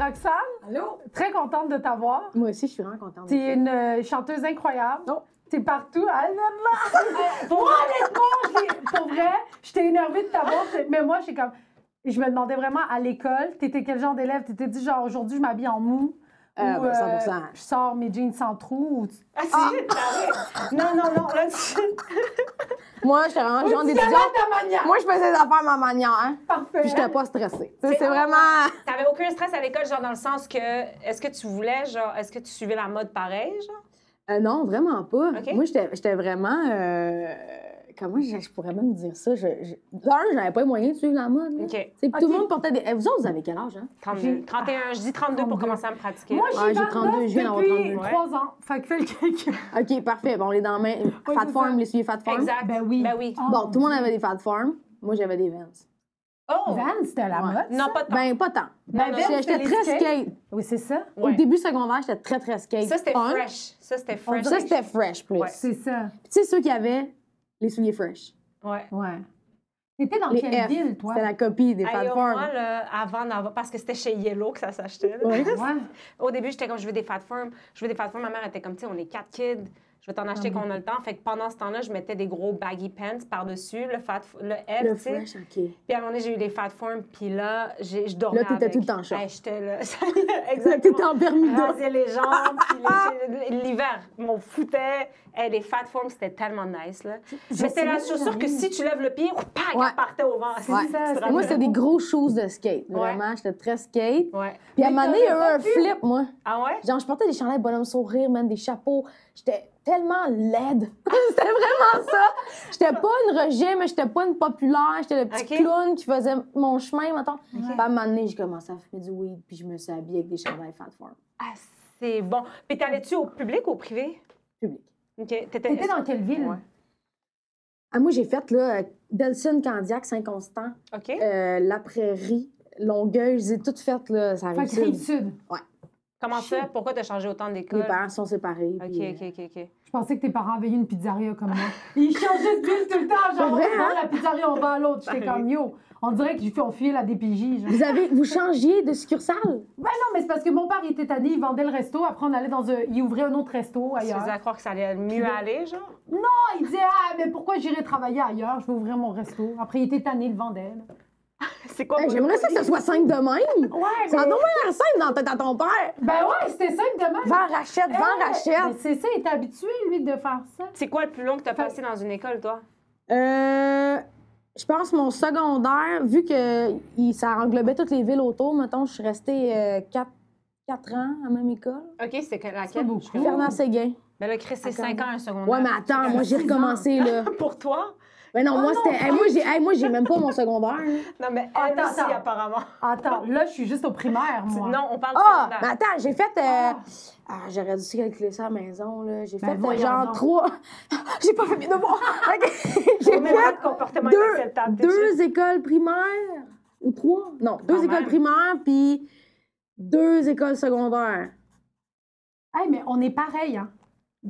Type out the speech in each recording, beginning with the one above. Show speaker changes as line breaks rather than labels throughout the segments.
Roxane.
Allô?
Très contente de t'avoir.
Moi aussi, je suis vraiment contente.
Tu es une chanteuse incroyable.
Oh.
T'es partout. Moi, honnêtement, pour vrai, j'étais énervée de t'avoir. Mais moi, je me demandais vraiment à l'école, t'étais quel genre d'élève? T'étais dit genre, aujourd'hui, je m'habille en mou. Ou,
100%.
je sors mes jeans sans trou. Ou...
Ah, si! Non, là,
Moi, j'étais vraiment le genre d'étudiante.
ta manière.
Moi, je faisais des affaires à ma manière. Hein?
Parfait.
Puis, j'étais pas stressée. C'est vraiment.
T'avais aucun stress à l'école, genre dans le sens que, est-ce que tu voulais, genre, est-ce que tu suivais la mode pareil, genre?
Non, vraiment pas.
OK.
Moi, j'étais vraiment. Comment je pourrais même dire ça? D'un, j'avais pas les moyens de suivre la mode. Là.
OK.
Tu sais, puis tout le monde portait des. Vous autres, vous avez quel âge, hein?
32. 31, je dis 32 pour commencer à me pratiquer.
Moi,
Ah, j'ai
29
32, je viens d'avoir
depuis
32.
3 ans. Fait que fais le calcul.
OK, parfait. Bon, on est dans la main. Fat
c'est
Farm,
ça.
les souliers Fat Farm.
Exact.
Ben oui.
Ben oui.
Oh,
Bon, tout le monde
mon
avait des Fat Farm. Moi, j'avais des Vans.
Oh!
Van, c'était la
Ouais.
mode.
Non,
ça?
pas tant.
Ben, pas tant.
Ben, Vans,
J'étais
c'était les
très
skates.
skate.
Oui, c'est ça.
Au
Ouais.
début secondaire, j'étais très skate.
Ça, c'était
Punk.
fresh. Ça, c'était fresh.
Ça, c'était fresh plus.
Ouais.
C'est ça.
Puis, tu sais, ceux qui avaient les souliers fresh.
Ouais.
Ouais. T'étais dans
Les
quelle
F.
ville, toi?
C'était la copie des Fat
Hey,
Farm.
moi, là, avant d'avoir... Parce que c'était chez Yellow que ça s'achetait. là.
Ouais.
Ouais.
Au début, j'étais comme, je veux des Fat Farm. Je veux des Fat Farm. Ma mère était comme, tu sais, on est 4 kids. Je vais t'en acheter quand on a le temps. Fait que pendant ce temps-là, je mettais des gros baggy pants par-dessus, le F,
Le
tu sais.
fresh, OK.
Puis à un moment donné, j'ai eu des Fat Farm. Puis là, je dormais
Là, t'étais
avec.
tout le temps short.
Hey, j'étais là.
Là,
Exactement.
t'étais en Bermuda.
Raser les jambes. Puis l'hiver, m'en foutait. Hey, les Fat Farm, c'était tellement nice, là. Mais c'était la chaussure que si tu lèves le pied, pac,
Ouais.
elle partait au vent.
Ouais.
ça,
Moi, c'était des gros shoes de skate. Vraiment, j'étais très skate.
Ouais.
Puis à un
Mais
moment donné, il y a eu
t'aurais
un
pas pu.
flip, moi.
Ah ouais?
Genre, je portais des chandails bonhomme sourire, même des chapeaux. J'étais tellement laide. C'était vraiment ça. J'étais pas une rejet, mais j'étais pas une populaire. J'étais le petit
OK.
clown qui faisait mon chemin, mettons. Puis à un moment donné, j'ai commencé à fumer du weed, puis je me suis habillée avec des chandails Fat Farm.
Ah, c'est bon. Puis t'allais-tu au public ou au privé?
Public.
OK.
T'étais dans quelle ville?
Ouais. Ah, moi, j'ai fait, là, Delson, Candiac, Saint-Constant,
OK.
La Prairie, Longueuil. J'ai tout fait, là. Ça
Fait
arrive
que Rive-Sud.
Comment ça? Pourquoi t'as changé autant d'école?
Mes parents sont séparés.
OK,
puis,
OK.
Je pensais que tes parents avaient eu une pizzeria comme moi. Ils changeaient de ville tout le temps. Genre,
C'est vrai,
on va
hein?
à la pizzeria, on va à l'autre. J'étais comme, yo, on dirait que j'ai fait enfuir la DPJ. Genre.
Vous changiez de succursale?
Ben non, mais c'est parce que mon père, il était tanné, il vendait le resto. Après, on allait il ouvrait un autre resto
Tu
ailleurs.
faisais à croire que ça allait mieux aller, genre?
Non, il disait, ah, mais pourquoi j'irais travailler ailleurs? Je vais ouvrir mon resto. Après, il était tanné, il le vendait. là.
C'est quoi?
Hey, j'aimerais ça que ce soit simple de même.
Ouais,
Ça a
mais...
donc l'air simple dans la tête à ton père.
Ben ouais, c'était ça, évidemment.
Vends, rachète, vends,
Mais
rachète.
c'est ça, il est habitué, lui, de faire ça.
C'est quoi le plus long que t'as passé dans une école, toi?
Je pense mon secondaire, vu que ça englobait toutes les villes autour, mettons, je suis restée 4 ans à la même école.
OK, c'est
pas
laquelle?
beaucoup.
Fernand-Séguin.
Ben là, Chris, c'est 5 ans un secondaire.
Ouais, mais attends, moi, j'ai
6 ans.
recommencé, là.
Pour toi?
Mais non, moi,
non,
c'était... Hey, moi, j'ai même pas mon secondaire, là.
Non, mais elle
Attends,
aussi,
attends.
apparemment.
Attends, là, je suis juste au primaire, moi.
Non, on parle de
Ah!
secondaire.
Mais attends, j'ai fait...
Ah.
j'aurais dû calculer ça à la maison, là. J'ai
Ben,
fait
voyons
genre
donc.
3... J'ai pas fait mes devoirs. OK. J'ai
On met pas de
fait
comportement
deux-
inacceptable. t'es
2 écoles primaires. Ou 3? Non, 2
Quand
écoles
même.
primaires, puis 2 écoles secondaires.
Hey, mais on est pareil, hein.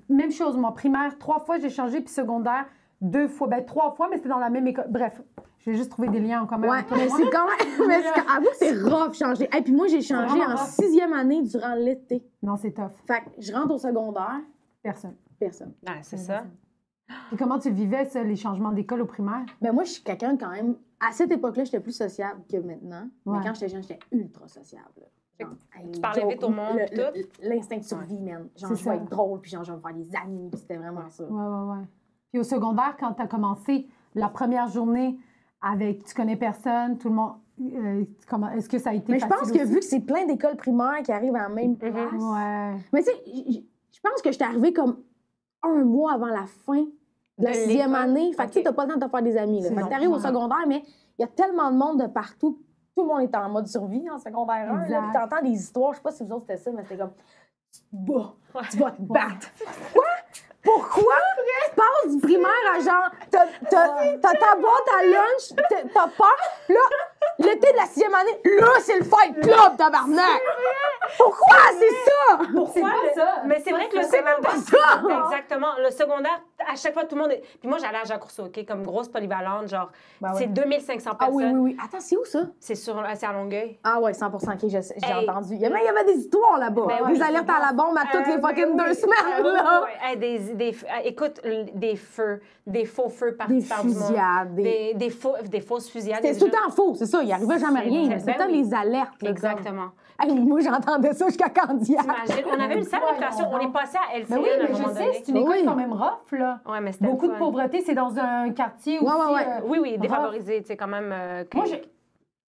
Même chose, moi, primaire, 3 fois, j'ai changé, puis secondaire, 2 fois. Ben, 3 fois, mais c'était dans la même école. Bref, j'ai juste trouvé des liens en commun.
Ouais,
avec toi.
mais c'est quand même... Mais avoue, c'est rough changer. Et puis moi, j'ai changé
vraiment
en
rough.
6e année durant l'été.
Non, c'est tough.
Fait que je rentre au secondaire,
Personne.
personne.
Ouais, c'est ça.
Puis comment tu le vivais, ça, les changements d'école au primaire?
Mais moi, je suis quelqu'un quand même... À cette époque-là, j'étais plus sociable que maintenant.
Ouais.
Mais quand j'étais jeune, j'étais ultra sociable. Genre,
tu parlais vite au monde,
le-
puis tout?
L'instinct de survie, man. Genre,
C'est
je vais
ça.
être drôle, puis genre, je vais me faire des amis, puis c'était vraiment ça.
Ouais. Puis au secondaire, quand tu as commencé la première journée avec tu connais personne, tout le monde. Est-ce que ça a été
Mais je
facile
pense que
aussi?
vu que c'est plein d'écoles primaires qui arrivent à la même place...
Ouais.
Mais tu sais, je pense que j'étais arrivée comme 1 mois avant la fin de la
De
6e
l'école?
année. Fait que tu sais,
Ok.
t'as pas le temps de te faire des amis. Là.
C'est
Fait que t'arrives au
normal.
secondaire, mais il y a tellement de monde de partout. Tout le monde est en mode survie en secondaire 1.
Exact.
Puis t'entends des histoires, je sais pas si vous autres c'était ça, mais c'était comme... Tu te bats, tu vas te
Ouais.
battre. Quoi? Pourquoi? Tu passes du primaire à genre... T'as ta boîte à lunch, t'as peur. Là, l'été de la 6e année, là, c'est le fight club, tabarnak! Pourquoi? C'est ça!
Pourquoi?
C'est pas ça.
Mais c'est vrai que le
C'est même
secondaire...
pas ça!
Exactement. Le secondaire, À chaque fois, tout le monde est... Puis moi, j'allais à Jacques-Rousseau, OK, comme grosse polyvalente, genre,
Ben ouais.
c'est 2500
Ah
personnes.
oui, oui, oui. Attends, c'est où ça?
C'est à Longueuil.
Ah ouais, 100 OK, j'ai
Hey.
entendu. Il y avait des histoires là-bas.
Ben
Des
oui,
alertes à la bombe à toutes les fucking 2 semaines, là.
Hey, écoute, des feux, des faux feux
Des
partis par du monde.
fusillades.
Des fausses fusillades.
C'était tout le temps faux, c'est ça. Il arrivait jamais rien.
Ben
C'était tout le temps
oui.
les alertes. là,
Exactement.
comme. Hey, moi, j'entendais ça jusqu'à Candiac.
T'imagines? On avait une sale réputation. On est passé à LCN
Mais oui,
à un
mais je
moment
sais,
donné.
c'est une école
Oui.
quand même rough, là.
Ouais, mais c'était
Beaucoup
le
de
fun.
pauvreté, c'est dans un quartier
Ouais,
aussi.
ouais, ouais.
Oui, défavorisé, tu sais, quand même.
Moi,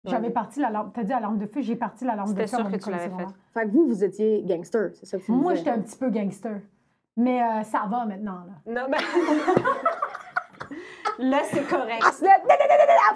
j'avais parti l'alarme. T'as dit alarme de feu, j'ai parti l'alarme de feu.
C'était
à
sûr
mon
que tu
école
l'avais
secondaire.
Fait que vous étiez gangster, c'est ça que tu
Moi,
disais.
j'étais un petit peu gangster. Mais ça va maintenant, là.
Non, ben. Là, c'est correct.
Ah, c'est à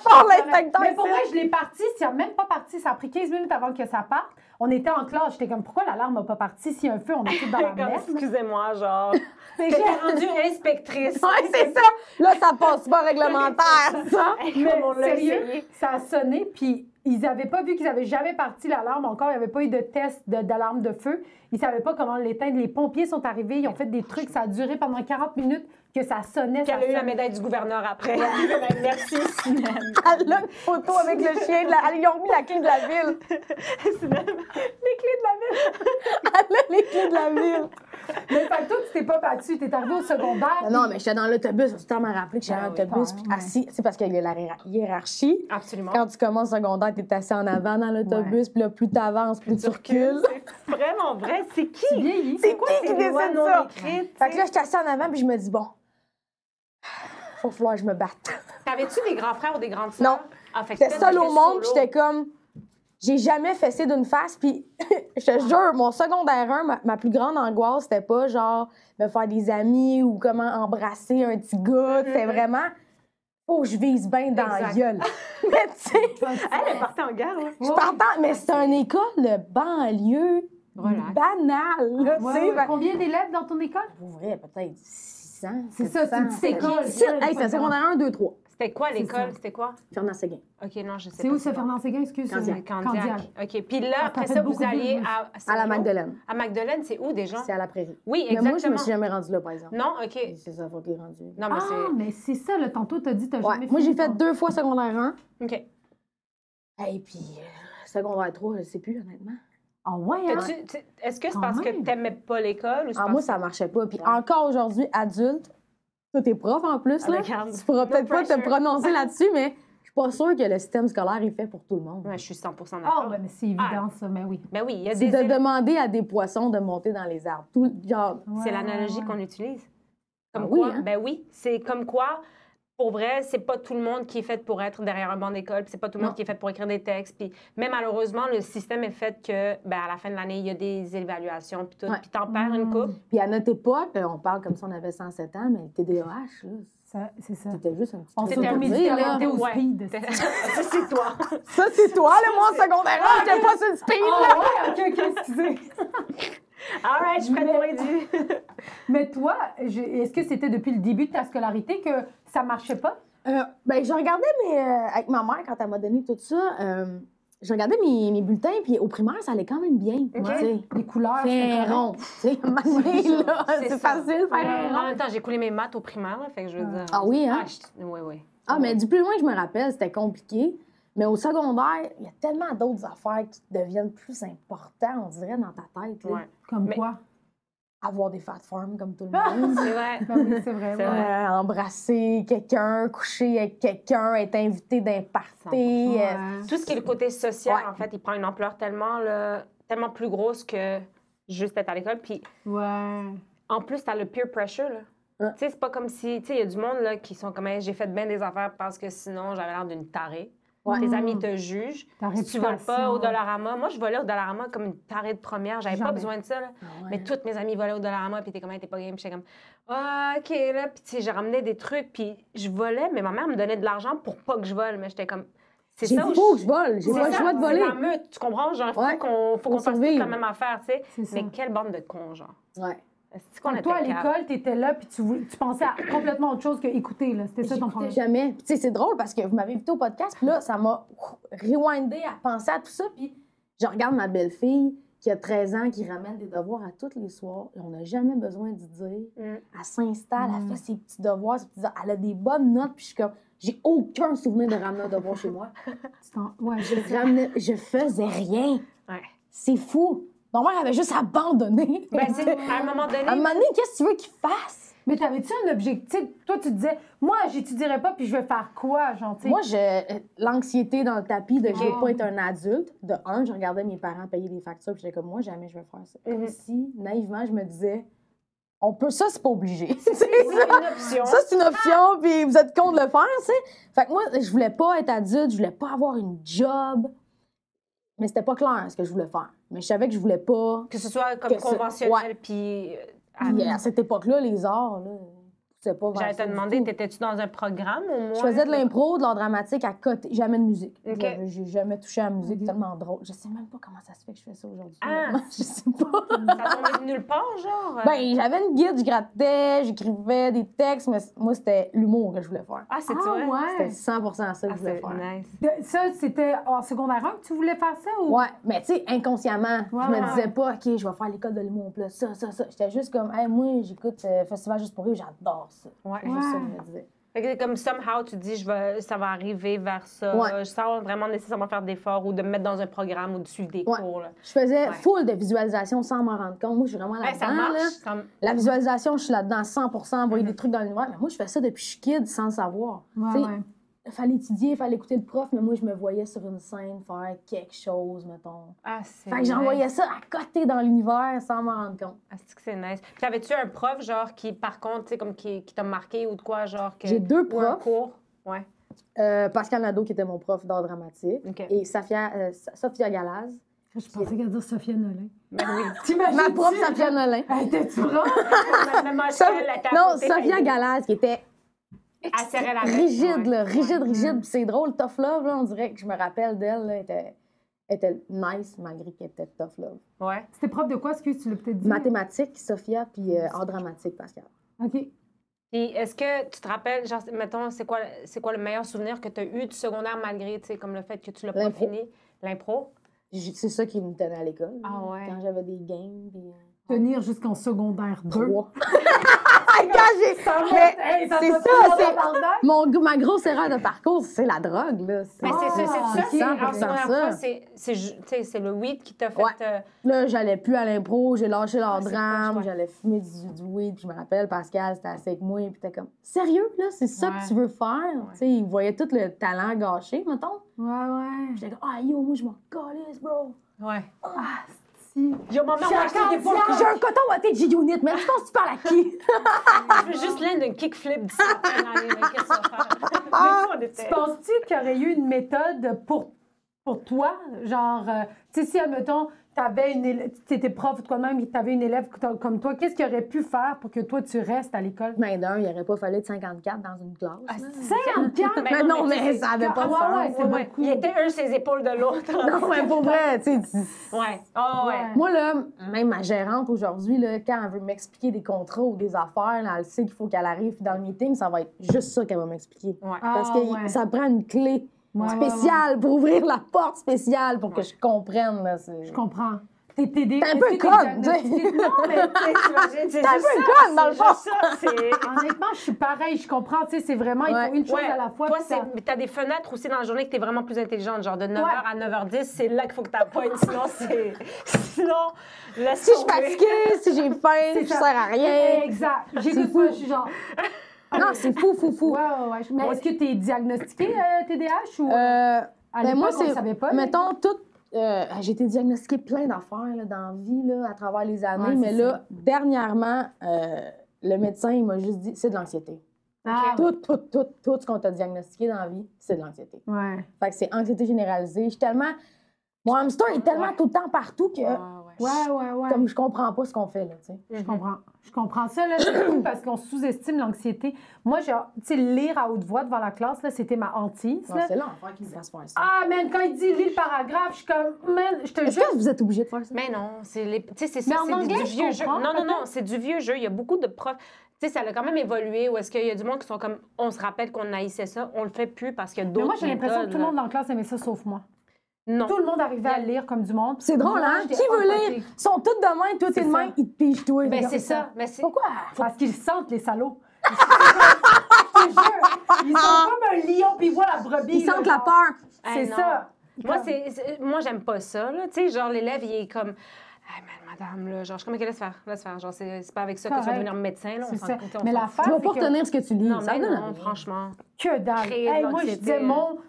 part l'inspecteur.
Mais pour
ici.
vrai, je l'ai parti, ça n'a même pas parti. Ça a pris 15 minutes avant que ça parte. On était en classe, j'étais comme, pourquoi l'alarme n'a pas parti? S'il y a un feu, on est tous dans la
Comme,
merde.
excusez-moi, genre.
Mais
J'étais rendue inspectrice.
Ouais, c'est ça. Là, ça passe pas réglementaire, ça.
Mais
Comme on l'a
sérieux,
essayé.
ça a sonné, puis ils n'avaient pas vu qu'ils n'avaient jamais parti l'alarme encore. Il n'y avait pas eu de test d'alarme de feu. Ils ne savaient pas comment l'éteindre. Les pompiers sont arrivés, ils ont fait des trucs. Ça a duré pendant 40 minutes que ça sonnait.
Puis
ça
elle a eu la
sonnait.
médaille du gouverneur après. Merci, Sinane.
Elle a une photo avec le chien de la... Ils ont mis la clé de la ville.
Les clés de la ville.
Elle a les clés de la ville.
Mais fait que toi, tu t'es pas battu. Tu es arrivé au secondaire.
Non, mais j'étais dans l'autobus. C'est temps m'a rappelé que j'étais dans
Ben oui,
l'autobus.
quand
Puis
même,
assis. C'est parce qu'il y a la hiérarchie.
Absolument.
Quand tu commences secondaire, t'es assis en avant dans l'autobus. Puis là, plus t'avances, plus tu recules.
C'est vraiment vrai. C'est qui?
Tu vieillis.
C'est qui
les lois
décide
non
ça?
écrites,
Fait que là, j'étais assis en avant, puis je me dis, bon, faut falloir que je me batte.
T'avais-tu des grands frères ou des grandes sœurs?
Non.
Ah, fait que
J'étais
c'était
seule au
solo.
monde, puis j'étais comme. J'ai jamais fessé d'une face, puis je te jure, mon secondaire 1, ma plus grande angoisse, c'était pas genre me faire des amis ou comment embrasser un petit gars. C'était vraiment, faut que je vise bien dans la
Exact.
gueule. Mais tu sais,
Elle est partie en guerre, là.
je partais, mais c'était une école de banlieue
Relax.
banale, là, tu
Ouais,
sais.
ouais. Combien d'élèves dans ton école?
Pour vrai, peut-être 600.
C'est ça, c'est une petite école.
C'était secondaire 1, 2, 3.
C'était quoi l'école?
ça.
C'était quoi?
Fernand Séguin.
OK, non, je sais pas.
C'est où ça, Fernand Séguin? Excuse.
Candiac.
Candiac. OK. Puis là,
Ah,
après
t'as fait
ça, vous
beaucoup de
alliez
villes,
à...
À la
Saint-Lô?
Magdeleine.
À Magdeleine, c'est où déjà?
C'est à la prairie.
Oui,
Mais moi, je me
exactement.
suis jamais rendue là, par exemple.
Non, OK.
C'est ça, faut que les rendu.
Non, mais
Ah, mais c'est ça, là. Tantôt, t'as dit, t'as
Ouais.
jamais
Moi, j'ai
fini
fait
ton-
2 fois secondaire 1.
c'est... OK.
Et puis, secondaire 3, je sais plus, honnêtement.
Ah ouais, hein?
Est-ce que c'est
Quand
parce
même.
que t'aimais pas l'école ou c'est
Ah,
parce
moi, ça marchait pas. Puis
Ouais.
encore aujourd'hui, adulte, toi, t'es prof en plus,
Ah,
là.
regarde.
Tu pourras
No
peut-être pas te
pressure.
prononcer là-dessus, mais je suis pas sûre que le système scolaire est fait pour tout le monde.
Ouais, je suis 100%
Ah,
d'accord.
ouais, mais c'est évident, ça, mais oui.
Ben oui, il y a
C'est
des...
de demander à des poissons de monter dans les arbres. Tout, genre,
C'est
Ouais,
l'analogie
ouais.
qu'on utilise. Comme
Ah oui,
quoi,
hein?
ben oui, c'est comme quoi, pour vrai, c'est pas tout le monde qui est fait pour être derrière un banc d'école, puis c'est pas tout le monde
Non.
qui est fait pour écrire des textes, puis mais malheureusement, le système est fait que, ben à la fin de l'année, il y a des évaluations, puis tout,
Ouais.
puis t'en perds une coupe.
Puis à notre époque, on parle comme si on avait 107 ans, mais le TDAH, là,
C'est ça.
c'était juste un petit
On
truc.
C'était un
s'automédicamentait
petit
au
ouais.
speed.
Ça, c'est toi.
Ça, c'est toi, là, moi, en secondaire 1, j'étais pas sur le speed, là!
Ah ouais, OK, excusez.
All right, je prête pour Eddie.
Mais toi, est-ce que c'était depuis le début de ta scolarité que ça marchait pas?
Ben, je regardais avec ma mère, quand elle m'a donné tout ça, je regardais mes bulletins, puis au primaire, ça allait quand même bien.
Ok.
tu sais.
Les couleurs,
Faire
c'était
un
correct.
rond. Tu sais, à un moment donné, là,
C'est
c'est
ça.
facile, faire un
En
rond.
même temps, j'ai coulé mes maths au primaire, là, fait que je veux dire...
Ah oui, hein?
Oui, oui.
Ah, mais du plus loin que je me rappelle, c'était compliqué. Mais au secondaire, il y a tellement d'autres affaires qui deviennent plus importantes, on dirait, dans ta tête. Là.
Ouais.
Comme
Mais-
quoi?
Avoir des fat forms comme tout le monde.
C'est vrai.
Ben oui, c'est vrai.
C'est
ouais.
vrai.
Embrasser quelqu'un, coucher avec quelqu'un, être invité d'un party.
Ouais.
Tout ce qui est le côté social,
Ouais.
en fait, il prend une ampleur tellement, là, tellement plus grosse que juste être à l'école. Puis
Ouais.
en plus, t'as le peer pressure, là.
Ouais.
Tu sais, c'est pas comme si... Tu sais, il y a du monde, là, qui sont comme... Hey, j'ai fait bien des affaires parce que sinon, j'avais l'air d'une tarée.
Ouais.
Tes amis te jugent.
Ta
Si tu voles
réputation.
pas au Dollarama. Moi, je volais au Dollarama comme une tarée de première. J'avais pas
Jamais.
besoin de ça, là.
Ah ouais.
Mais toutes mes amies volaient au Dollarama, puis t'es comme, hey, t'es pas game. Puis j'étais comme, ah, OK, là. Puis, tu sais, j'ai ramené des trucs, puis je volais, mais ma mère me donnait de l'argent pour pas que je vole. Mais j'étais comme, c'est
J'ai
ça.
dit,
où
faut que je vole. J'ai
c'est
pas le
ça,
choix de
c'est
voler.
la meute, tu comprends? Genre, faut
Ouais.
qu'on fasse toute
survivre.
la même affaire, tu sais.
C'est ça.
Mais quelle bande de cons, genre.
Ouais.
C'est qu'on
Donc,
était
toi, à
calme.
l'école, t'étais là, puis tu pensais à complètement autre chose que écouter, là. C'était ça ton
J'écoutais
problème.
jamais. Puis, tu sais, c'est drôle parce que vous m'avez invité au podcast, puis là, ça m'a rewindé à penser à tout ça. Puis, je regarde ma belle-fille qui a 13 ans, qui ramène des devoirs à tous les soirs, et on n'a jamais besoin de dire. Elle s'installe, elle fait ses petits devoirs, ses petits... elle a des bonnes notes, puis je suis comme, j'ai aucun souvenir de ramener un devoir chez moi.
Ouais,
Je faisais rien.
Ouais.
C'est fou. Ma mère avait juste abandonné.
Ben, c'est, à un moment donné...
À un moment donné, qu'est-ce que tu veux qu'il fasse?
Mais t'avais-tu un objectif? Toi, tu disais, moi, j'étudierai pas, puis je vais faire quoi, genre, tu sais?
Moi, l'anxiété dans le tapis de je veux pas être un adulte. De un, je regardais mes parents payer des factures, puis j'étais comme, moi, jamais je vais faire ça. Comme si, naïvement, je me disais, on peut, ça, c'est pas obligé.
C'est une option.
Ça, c'est une option, puis vous êtes contre le faire, tu sais. Fait que moi, je voulais pas être adulte, je voulais pas avoir une job. Mais c'était pas clair ce que je voulais faire. Mais je savais que je voulais pas.
Que ce soit comme conventionnel, puis...
Puis à cette époque-là, les arts, là, c'est pas
J'allais
vers
te
ça
demander,
du tout.
t'étais-tu dans un programme au moins?
Je faisais de l'impro, de l'art dramatique à côté. Jamais de musique.
OK.
J'ai jamais touché à la musique, c'est tellement drôle. Je sais même pas comment ça se fait que je fais ça aujourd'hui.
Ah.
honnêtement. Je sais pas.
Ça tombait de nulle part, genre?
Ben, j'avais une guide, je grattais, j'écrivais des textes, mais moi, c'était l'humour que je voulais faire.
Ah, c'est
Ah,
vrai?
ouais.
C'était 100% ça que je voulais
c'est
faire.
nice.
Ça, c'était en secondaire 1 que tu voulais faire ça? Ou...
Ouais, mais tu sais, inconsciemment,
Ouais,
je me
ouais.
disais pas, OK, je vais faire l'école de l'humour, puis là, ça. J'étais juste comme, hey, moi, j'écoute Festival Juste pour rire, j'adore ça.
Ouais.
C'est juste ça que je me disais.
Fait que comme somehow, tu dis, ça va arriver vers ça,
Ouais.
sans vraiment nécessairement faire d'efforts ou de me mettre dans un programme ou de suivre des
Ouais.
cours. Là.
Je faisais
Ouais.
full de visualisation sans m'en rendre compte. Moi, je suis vraiment
Ouais,
là-dedans.
ça marche.
là.
Comme...
La visualisation, je suis là-dedans à 100%, envoyer des trucs dans l'univers. Mais moi, je fais ça depuis que je suis kid sans le savoir.
Ouais,
Tu sais,
ouais.
il fallait étudier, il fallait écouter le prof, mais moi, je me voyais sur une scène faire quelque chose, mettons.
Ah, c'est
Fait que j'envoyais ça à côté dans l'univers sans m'en rendre compte.
Ah, c'est que c'est nice. Puis avais-tu un prof, genre, qui, par contre, tu sais, comme qui t'a marqué ou de quoi, genre... Que...
J'ai deux
Ou un
profs.
cours? Ouais.
Pascal Nadeau, qui était mon prof d'art dramatique,
OK.
et Sophia Galaz.
Je pensais qu'elle disait Sophia Nolin.
Ben oui.
T'imagines?
Ma prof, Sophia Nolin.
Hey, t'es-tu vraiment?
Même âge
Sof-
qu'elle, elle était à
Non,
côté,
Sophia
fait-
Galaz, qui était
Elle serrait la main.
rigide, là,
Ouais.
rigide. Puis c'est drôle, tough love, là, on dirait que je me rappelle d'elle, là, elle était nice, malgré qu'elle était tough love.
Ouais.
C'était prof de quoi? Excuse, tu l'as peut-être dit.
Mathématiques, Sophia, puis art dramatique, Pascal.
OK.
Puis est-ce que tu te rappelles, genre, mettons, c'est quoi le meilleur souvenir que tu as eu du secondaire malgré, tu sais, comme le fait que tu l'as pas
L'impro.
fini? L'impro?
C'est ça qui me tenait à l'école.
Ah ouais.
Quand j'avais des games, puis...
Tenir jusqu'en secondaire 2.
3. Mais c'est ça, ma grosse erreur de parcours, c'est la drogue, là.
Mais c'est ça, c'est
100%
en secondaire trois,
ça.
c'est le weed qui t'a fait...
Ouais. Là, j'allais plus à l'impro, j'ai lâché l'art
c'est
drame,
pas chouette.
j'allais fumer du weed, puis je me rappelle, Pascal, c'était assis avec moi, puis t'es comme, sérieux, là, c'est ça
Ouais.
que tu veux faire? Tu sais, il voyait tout le talent gâché, mettons.
Ouais.
J'étais comme, ah, yo, moi, je m'en calisse, bro.
Ouais.
Si.
Yo, maman, moi, acheté des fois,
J'ai un coton à tête G-Unit, mais tu penses que tu parles à qui?
je veux juste l'un d'un kickflip d'ici la fin de l'année, là, qu'est-ce que ça va faire? Des fois, on était-
Tu penses-tu qu'il y aurait eu une méthode pour toi? Genre, tu sais, si, admettons, t'étais prof ou quoi de même, et t'avais une élève comme toi, qu'est-ce qu'il aurait pu faire pour que toi, tu restes à l'école?
Ben, d'un, il aurait pas fallu être 54 dans une classe.
Ah,
là.
54!
Mais non, mais ça avait pas de
Ah, ouais,
sens.
c'est
Ouais,
beaucoup.
il était un ses épaules de l'autre.
Non, mais pour vrai, tu sais.
Ouais. Oh, ouais.
Moi, là, même ma gérante aujourd'hui, là, quand elle veut m'expliquer des contrats ou des affaires, là, elle sait qu'il faut qu'elle arrive dans le meeting, ça va être juste ça qu'elle va m'expliquer.
Ouais.
Parce
Ah,
que
ouais.
ça prend une clé
Ouais,
spéciale pour ouvrir la porte spéciale pour que je comprenne. Là,
Je comprends. T'es
un peu conne, tu sais.
Non, mais
C'est
un peu conne, dans le fond.
honnêtement, je suis pareil, je comprends. Tu sais, c'est vraiment, il
Ouais.
faut une chose à la fois.
Toi,
puis ça-
t'as des fenêtres aussi dans la journée que t'es vraiment plus intelligente. Genre de 9h
Ouais.
à 9h10, c'est là qu'il faut que t'appoignes. Sinon, Sinon, laisse
Si je suis
tomber.
fatiguée, si j'ai faim,
C'est
je
ça.
sers à rien.
Exact. J'écoute
fou.
pas, je suis genre.
Non, c'est fou.
Ouais. Mais est-ce que tu es diagnostiqué TDAH ou.
Ben
à l'époque,
moi,
on ne
c'est.
savait pas.
Mettons, tout. J'ai été diagnostiquée plein d'affaires là, dans la vie là, à travers les années,
Ouais,
mais
c'est
là, dernièrement, le médecin il m'a juste dit c'est de l'anxiété.
Ah,
Tout ce qu'on t'a diagnostiqué dans la vie, c'est de l'anxiété.
ouais.
Fait que c'est anxiété généralisée. Je suis tellement. Mon hamster est tellement tout le temps partout que
Ouais.
comme je comprends pas ce qu'on fait là, tu sais.
Je comprends. Je comprends ça, là, c'est fou parce qu'on sous-estime l'anxiété. Moi, tu sais, lire à haute voix devant la classe, là, c'était ma hantise.
Non,
Là.
c'est l'enfer qui me fasse faire ça.
Ah, man, quand il dit lis le paragraphe, je suis comme, man, je te
Est-ce
jure.
que vous êtes obligé de faire ça?
Mais non, c'est les. Tu sais, c'est
Mais
ça,
en
c'est
anglais,
du
je
vieux jeu.
comprends,
Non,
peut-être.
c'est du vieux jeu. Il y a beaucoup de profs. Tu sais, ça a quand même évolué. Où est-ce qu'il y a du monde qui sont comme. On se rappelle qu'on haïssait ça, on le fait plus parce qu'il y a
Mais
d'autres.
moi, j'ai l'impression que
méthodes,
tout le
là.
monde dans la classe aimait ça, sauf moi.
Non.
Tout le monde arrivait à lire comme du monde.
C'est drôle,
Moi,
hein?
j'étais
Qui veut lire?
empathique.
Ils sont tous de même, toi, t'es de
C'est
même,
ça.
ils te pigent tout.
Ben, c'est ça. Mais c'est...
Pourquoi?
Parce qu'ils sentent, les salauds. Je te jure. Ils sont comme un lion, puis ils voient la brebis.
Ils
là,
sentent la
genre.
peur.
C'est
Hey, non.
ça.
Moi, moi, j'aime pas ça, là. Tu sais, genre, l'élève, il est comme... Hey, madame, là, genre, je suis comme, OK, laisse faire. Genre, c'est pas avec ça que tu vas
Correct.
devenir médecin, là.
C'est ça.
On
Mais
s'en
l'affaire,
fout.
Tu vas
c'est
pas
que-
retenir ce que tu lis.
Non,
ça
mais
donne
non,
rien.
franchement.
Que dalle.
Créer de
Hey, moi, je
l'anxiété.
disais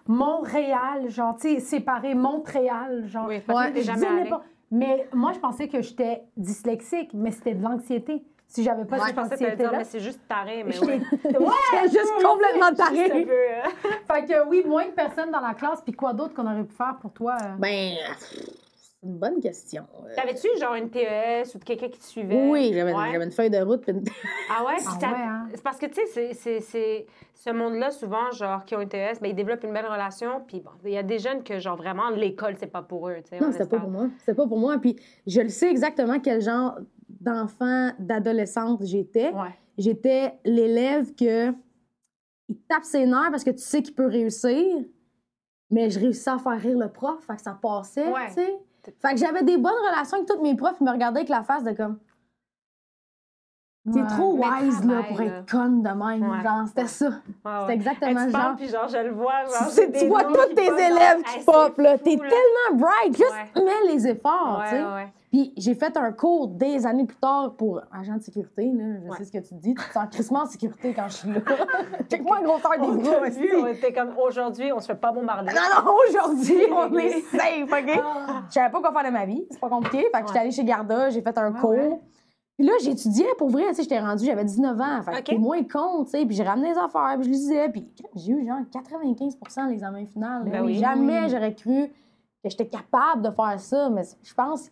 Montréal, genre, tu sais, séparé Montréal, genre.
Oui, parce que t'es
Je
jamais
disais
allée.
n'importe- Mais moi, je pensais que j'étais dyslexique, mais c'était de l'anxiété. Si j'avais pas
Je
cette
pensais que t'allais dire,
anxiété-là.
mais c'est juste taré, mais
j'étais-
oui.
Ouais,
C'est juste complètement
Juste un
taré.
peu,
Fait que oui, moins de personnes dans la classe, puis quoi d'autre qu'on aurait pu faire pour toi?
Ben, c'est une bonne question.
T'avais-tu genre une TES ou quelqu'un qui te suivait?
Oui, j'avais
Ouais.
une feuille de route. Puis
Ah ouais?
Ah
Puis
ouais, hein?
C'est parce que, tu sais, c'est ce monde-là, souvent, genre, qui ont une TES, ben, ils développent une belle relation. Puis bon, il y a des jeunes que, genre, vraiment, l'école, c'est pas pour eux, tu sais.
Non,
on
c'était pas
espère.
pour moi. C'était pas pour moi. Puis je le sais exactement quel genre d'enfant, d'adolescente j'étais.
Ouais.
J'étais l'élève que il tape ses nerfs parce que tu sais qu'il peut réussir, mais je réussissais à faire rire le prof, fait que ça passait,
Ouais.
tu sais. Fait que j'avais des bonnes relations avec tous mes profs, ils me regardaient avec la face de comme t'es
Ouais.
trop
Mais
wise là,
travail,
pour
là.
être conne de même.
Ouais.
Genre, c'était ça.
Ouais, ouais.
C'était exactement
Hey, tu
genre.
parles, puis genre, je le vois, genre,
Tu,
j'ai des
vois
noms
tous
qui
tes
pop,
élèves
genre,
qui
hey,
pop,
c'est
là.
fou,
T'es tellement bright. Juste
Ouais.
mets les efforts, tu sais.
Ouais.
Puis j'ai fait un cours des années plus tard pour agent de sécurité. Là. Je
Ouais.
sais ce que tu dis. Tu te sens crissement en sécurité quand je suis là. Check-moi la grosseur des
On
bras.
t'a
aussi.
vu, on était comme, aujourd'hui, on se fait pas bombarder.
Non, aujourd'hui, on est safe, OK?
Ah.
Je savais pas quoi faire de ma vie. C'est pas compliqué. Fait que j'étais allée chez Garda, j'ai fait un cours.
ouais.
Puis là, j'étudiais pour vrai. Tu sais, j'étais rendue, j'avais 19 ans. Fait que
OK.
t'es moins con, tu sais. Puis j'ai ramené les affaires, puis je lisais. Puis j'ai eu genre 95 à l'examen final.
Ben
là.
oui.
Jamais j'aurais cru que j'étais capable de faire ça. Mais je pense,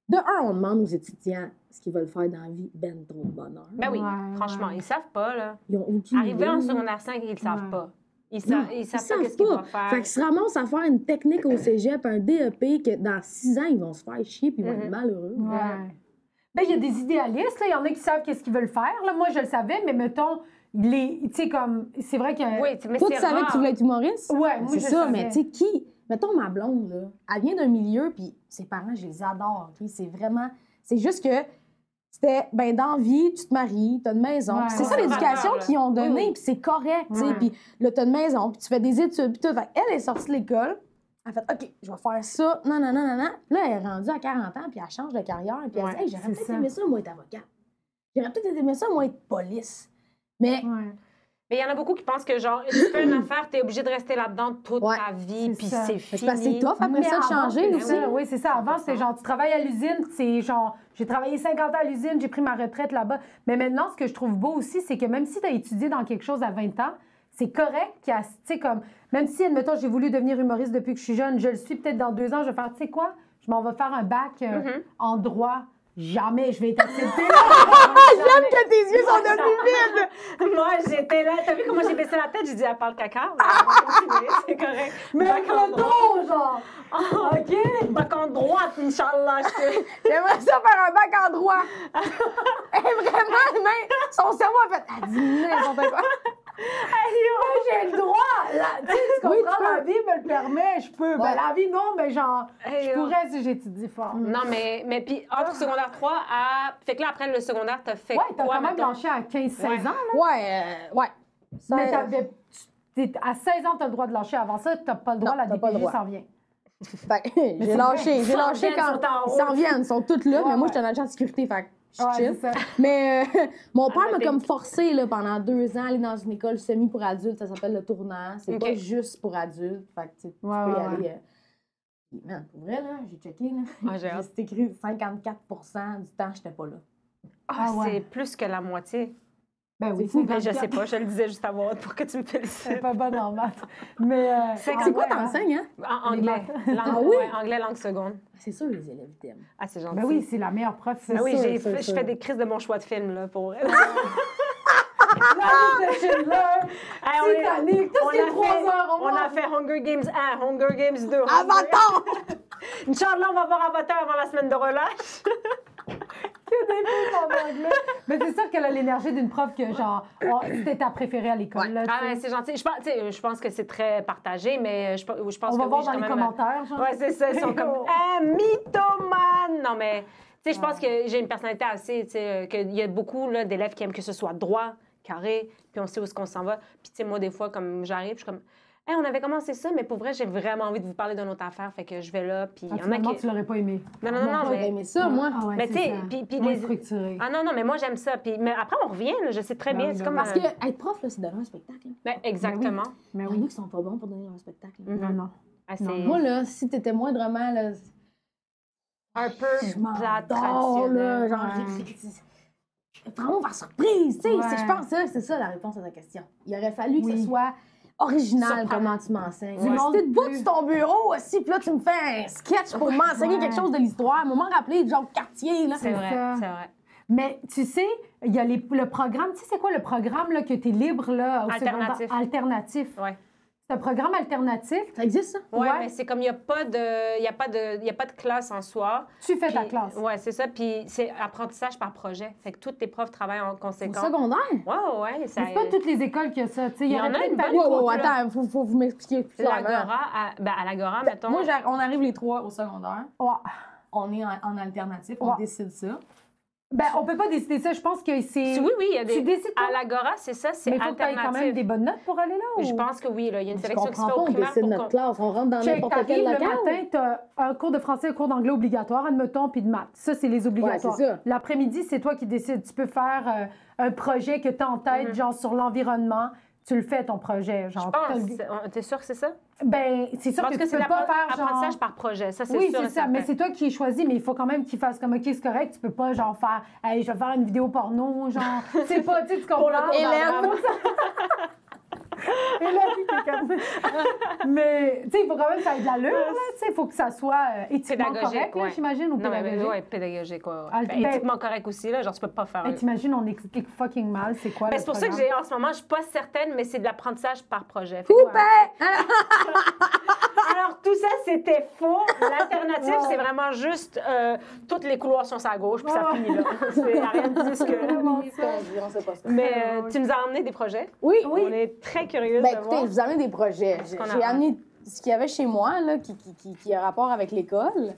de un, on demande aux étudiants ce qu'ils veulent faire dans la vie, ben trop de bonheur.
Ben oui,
Ouais,
franchement,
ouais.
ils savent pas, là.
Ils ont aucune
Arriver
idée,
en
là.
secondaire 5, ils le savent
Ouais.
pas. Ils
Non,
savent pas qu'est-ce qu'ils
pas.
doivent faire.
Fait qu'ils se ramassent à faire une technique au cégep, un DEP, que dans 6 ans, ils vont se faire chier puis ils vont être malheureux.
Ouais. Ben, il y a des idéalistes, là. Il y en a qui savent qu'est-ce qu'ils veulent faire. Là, moi, je le savais, mais mettons, tu sais, comme, c'est vrai qu'il y a.
Oui, mais
Toi,
c'est
tu savais
rare.
que tu voulais être humoriste?
Ouais, moi,
C'est
je
ça,
savais.
mais tu sais, qui? Mettons ma blonde, là, elle vient d'un milieu, puis ses parents, je les adore, OK? C'est vraiment... C'est juste que c'était, ben dans la vie, tu te maries, t'as une maison.
Ouais,
Puis c'est
ouais.
ça l'éducation
Valeur, là.
qu'ils ont donné,
Oui, oui.
puis c'est correct, tu sais.
Ouais.
Puis là, t'as une maison, puis tu fais des études, puis tout. Fait elle est sortie de l'école, elle a fait « OK, je vais faire ça, non. » Là, elle est rendue à 40 ans, puis elle change de carrière, puis elle
Ouais,
dit « Hey, j'aurais
c'est
peut-être
ça.
aimé ça, moi, être avocate. J'aurais peut-être aimé ça, moi, être police. » Mais
Ouais.
Mais il y en a beaucoup qui pensent que, genre, tu fais une affaire, t'es obligé de rester là-dedans toute
Ouais,
ta vie,
c'est
puis
ça.
c'est
c'est
fini.
parce que c'est tough après
Mais
ça de
avant,
changer
c'est
aussi.
ça, oui, c'est ça. Avant, c'était genre, tu travailles à l'usine, c'est genre, j'ai travaillé 50 ans à l'usine, j'ai pris ma retraite là-bas. Mais maintenant, ce que je trouve beau aussi, c'est que même si tu as étudié dans quelque chose à 20 ans, c'est correct qu'il y a, tu sais, comme, même si, admettons, j'ai voulu devenir humoriste depuis que je suis jeune, je le suis peut-être dans 2 ans, je vais faire, tu sais quoi, je m'en vais faire un bac en droit. Jamais je vais être acceptée.
J'aime que tes yeux sont devenus vides!
Moi, j'étais là. T'as vu comment j'ai baissé la tête? J'ai dit, elle parle caca. Mais on va continuer, c'est correct.
Mais
Bac en droit.
mettons, genre. OK.
Bac en droite, Inch'Allah.
J'aimerais ça faire un bac en droit. Et vraiment, mais son cerveau a fait. Elle dit n'importe quoi.
Moi, j'ai le droit. Tu sais, tu comprends,
Oui, tu peux.
la vie me le permet, je peux.
Ouais.
Ben, la vie, non, mais genre,
Hey,
je
yo.
pourrais si j'étudie fort.
Non, mais puis entre secondaire 3 à. Fait que là, après le secondaire, t'as fait
Ouais, t'as
quoi,
quand même
mettons?
lâché à 15-16
Ouais.
ans, là.
Ouais. Ça,
Mais à 16 ans, t'as le droit de lâcher. Avant ça, t'as pas le droit,
Non,
la
t'as pas le
DPJ
droit.
s'en vient.
fait que j'ai
c'est
lâché. J'ai
Ils s'en
lâché
viennent,
quand.
sont en
Ils s'en
route.
viennent, ils sont tous là, mais
Ouais,
moi,
ouais.
j'étais un agent de sécurité, fait que je suis
Ouais,
chill.
c'est ça.
Mais mon père m'a
noter.
comme forcé là, pendant 2 ans à aller dans une école semi pour adultes, ça s'appelle le tournant. C'est
Ok.
pas juste pour adultes, fait que tu sais, tu
Ouais,
peux y
ouais,
aller. Man, pour vrai, là, j'ai checké, là.
Ah, j'ai hâte.
C'est écrit 54% du temps, j'étais pas là.
Ah,
Ah, ouais.
c'est plus que la moitié.
Ben oui,
C'est fou,
Ben, je
54.
sais pas, je le disais juste à voix haute pour que tu me
C'est
félicites.
pas bonne en maths. Mais.
C'est
C'est quoi
ouais, hein.
t'enseignes, hein?
En anglais.
Les
Langue,
Ah oui?
ouais, anglais, langue seconde.
C'est sûr, les élèves t'aiment.
Ah, c'est gentil.
Ben oui, c'est la meilleure prof.
Ben oui,
sûr,
j'ai
c'est
je
sûr.
fais des crises de mon choix de film, là, pour elle.
La liste de Schindler, Titanic, tout ce qui est 3 heures au
on
moins.
a fait Hunger Games 1, Hunger Games 2.
Avatar!
Inch'Allah, on va voir Avatar avant la semaine de relâche.
Que en anglais. Mais c'est sûr qu'elle a l'énergie d'une prof que, genre, c'était ta préférée à l'école. là,
Ah,
tu sais.
ouais, c'est gentil. Je pense que c'est très partagé, mais je pense
On
que
va voir
oui,
dans les
quand même-
commentaires, genre.
Ouais, c'est ça. Ils sont comme mythomane! Non, mais tu sais, je pense que j'ai une personnalité assez, tu sais, qu'il y a beaucoup là, d'élèves qui aiment que ce soit droit, carré, puis on sait où est-ce qu'on s'en va. Puis, tu sais, moi, des fois, comme j'arrive, je suis comme, hey, on avait commencé ça, mais pour vrai, j'ai vraiment envie de vous parler d'une autre affaire, fait que je vais là, puis il
Ah,
y en a
finalement,
qui.
tu l'aurais pas aimé.
Non, non,
Non,
non,
j'aurais
mais.
aimé ça, moi.
Ah ouais,
Mais
c'est
tu sais,
ça.
puis
Moins
les.
structuré.
Ah non, non, mais moi, j'aime ça. Puis, mais après, on revient, là, je sais très
Ben
bien.
oui,
C'est
ben
comme.
oui.
Parce que être prof, là, c'est donner un spectacle. Hein.
Ben, exactement.
Mais
Il y en
oui.
a qui sont pas bons pour donner un spectacle. là.
Non, non.
Ah, c'est
Non,
Moi, là, si t'étais moindrement, là,
un peu
je m'en
plat
dors, là,
traditionnel.
genre,
Ouais.
vraiment par surprise, tu sais.
Ouais.
Je pense que c'est ça la réponse à ta question. Il aurait fallu que
Oui.
ce soit original
Surprenant.
comment tu m'enseignes.
Du
Si
monde
t'es debout
plus-
sur ton bureau aussi, puis là, tu me fais un sketch pour m'enseigner
Ouais.
quelque chose de l'histoire, m'en rappeler genre quartier, là.
C'est vrai,
ça.
c'est vrai.
Mais tu sais, il y a le programme. Tu sais, c'est quoi le programme là, que tu es libre là, au
Alternatif.
secondaire? Alternatif.
Ouais.
C'est un programme alternatif.
Ça existe, ça?
Ouais,
Ouais.
mais c'est comme il n'y a pas de classe en soi.
Tu fais ta
Puis-
classe.
Ouais, c'est ça. Puis c'est apprentissage par projet. Fait que toutes les profs travaillent en
Au
conséquence.
secondaire?
Ouais, ouais. Ça,
Mais c'est pas toutes les écoles qui ont ça. Tu sais,
Il y en
aurait
a
peut-être
une
fallu
bonne
qu'on-
Ouais, attends, faut vous m'expliquer plus clairement.
L'Agora, à l'Agora, mettons.
Moi, on arrive les trois au secondaire.
Ouais.
On est en alternatif, on
Ouais.
décide ça.
Ben, on peut pas décider ça. Je pense que c'est.
Oui, oui, il y a des.
Tu décides
À
toi?
l'Agora, c'est ça, c'est
Mais il faut que tu aies
alternatif.
quand même des bonnes notes pour aller là.
Je
ou-
pense que oui, là. Il y a une
Je
sélection qui se fait
comprends
au
pas, on
primaire
décide
pour
notre
qu'on-
classe, on rentre dans
Check,
n'importe quel
t'arrives le
local.
matin, tu as un cours de français, un cours d'anglais obligatoire, admettons, puis de maths. Ça, c'est les obligatoires.
Ouais, c'est ça.
L'après-midi, c'est toi qui décides. Tu peux faire un projet que tu as en tête, genre sur l'environnement. Tu le fais, ton projet. Genre,
Je pense. T'es sûr que c'est ça?
Ben, c'est sûr
Parce
que
que
tu
c'est
peux pas faire genre...
l'apprentissage par projet. Ça, c'est
Oui,
sûr.
c'est
et
ça, mais
certain.
c'est toi qui es choisi, mais il faut quand même qu'il fasse comme, OK, c'est correct, tu peux pas, genre, faire, hey, je vais faire une vidéo porno, genre, c'est pas, tu sais, tu comprends?
Hélène.
Hélène, c'est comme ça. Mais, tu sais, il faut quand même que ça ait de l'allure, là, tu sais, il faut que ça soit éthiquement
Pédagogique,
correct, là,
ouais.
j'imagine, ou
Non, mais
pédagogique.
ouais, pédagogique, ouais.
Ah,
Ben,
ben-
éthiquement correct aussi, là. Genre, tu peux pas faire.
Hey, t'imagines, on explique fucking mal, c'est quoi
Ben,
le
c'est pour ça que
programme?
en ce moment, je suis pas certaine, mais c'est de l'apprentissage par projet. Fait que-
Coupé!
Alors, tout ça, c'était faux. L'alternative,
Ouais.
c'est vraiment juste toutes les couloirs sont à gauche, puis ça
Ouais.
finit là. C'est rien de disque.
Vraiment ça.
On sait pas ça.
Mais tu nous as emmené des projets.
Oui,
On est très curieux
Ben
de
écoutez,
voir.
je vous amène des projets.
qu'on a
J'ai amené ce qu'il y avait chez moi, là, qui a rapport avec l'école.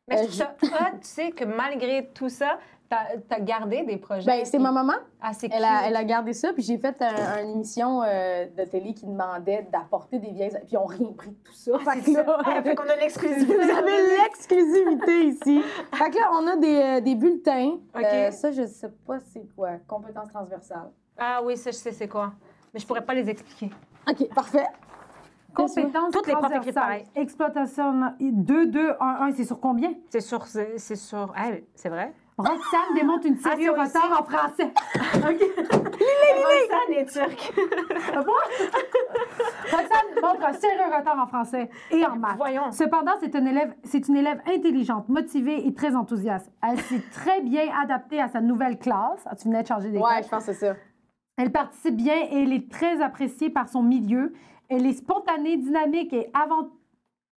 Mais je trouve ça hot, tu sais, que malgré tout ça, t'as gardé des projets.
Ben, c'est ma maman.
Ah, c'est
Elle a gardé ça, puis j'ai fait une émission de télé qui demandait d'apporter des vieilles... Puis ils ont rien pris de tout ça. Fait que là,
Fait qu'on a l'exclusivité.
vous avez l'exclusivité ici. Fait que là, on a des bulletins.
OK.
Ça, je sais pas c'est quoi. Compétences transversales.
Ah oui, ça, je sais c'est quoi. Mais je pourrais pas les expliquer.
OK, parfait.
Compétences
Toutes les profs écrivent
transversales.
pareil.
Exploitation 2, 2, 1, 1, c'est sur combien?
C'est sur... Hey, c'est vrai?
Roxane démontre une série
c'est
au
aussi.
retard en français.
Roxane est turque.
Roxane montre un sérieux retard en français et en maths.
Voyons.
Cependant, c'est une élève intelligente, motivée et très enthousiaste. Elle s'est très bien adaptée à sa nouvelle classe. Ah, tu venais de changer d'école.
Ouais, je pense que c'est ça.
Elle participe bien et elle est très appréciée par son milieu. Elle est spontanée, dynamique et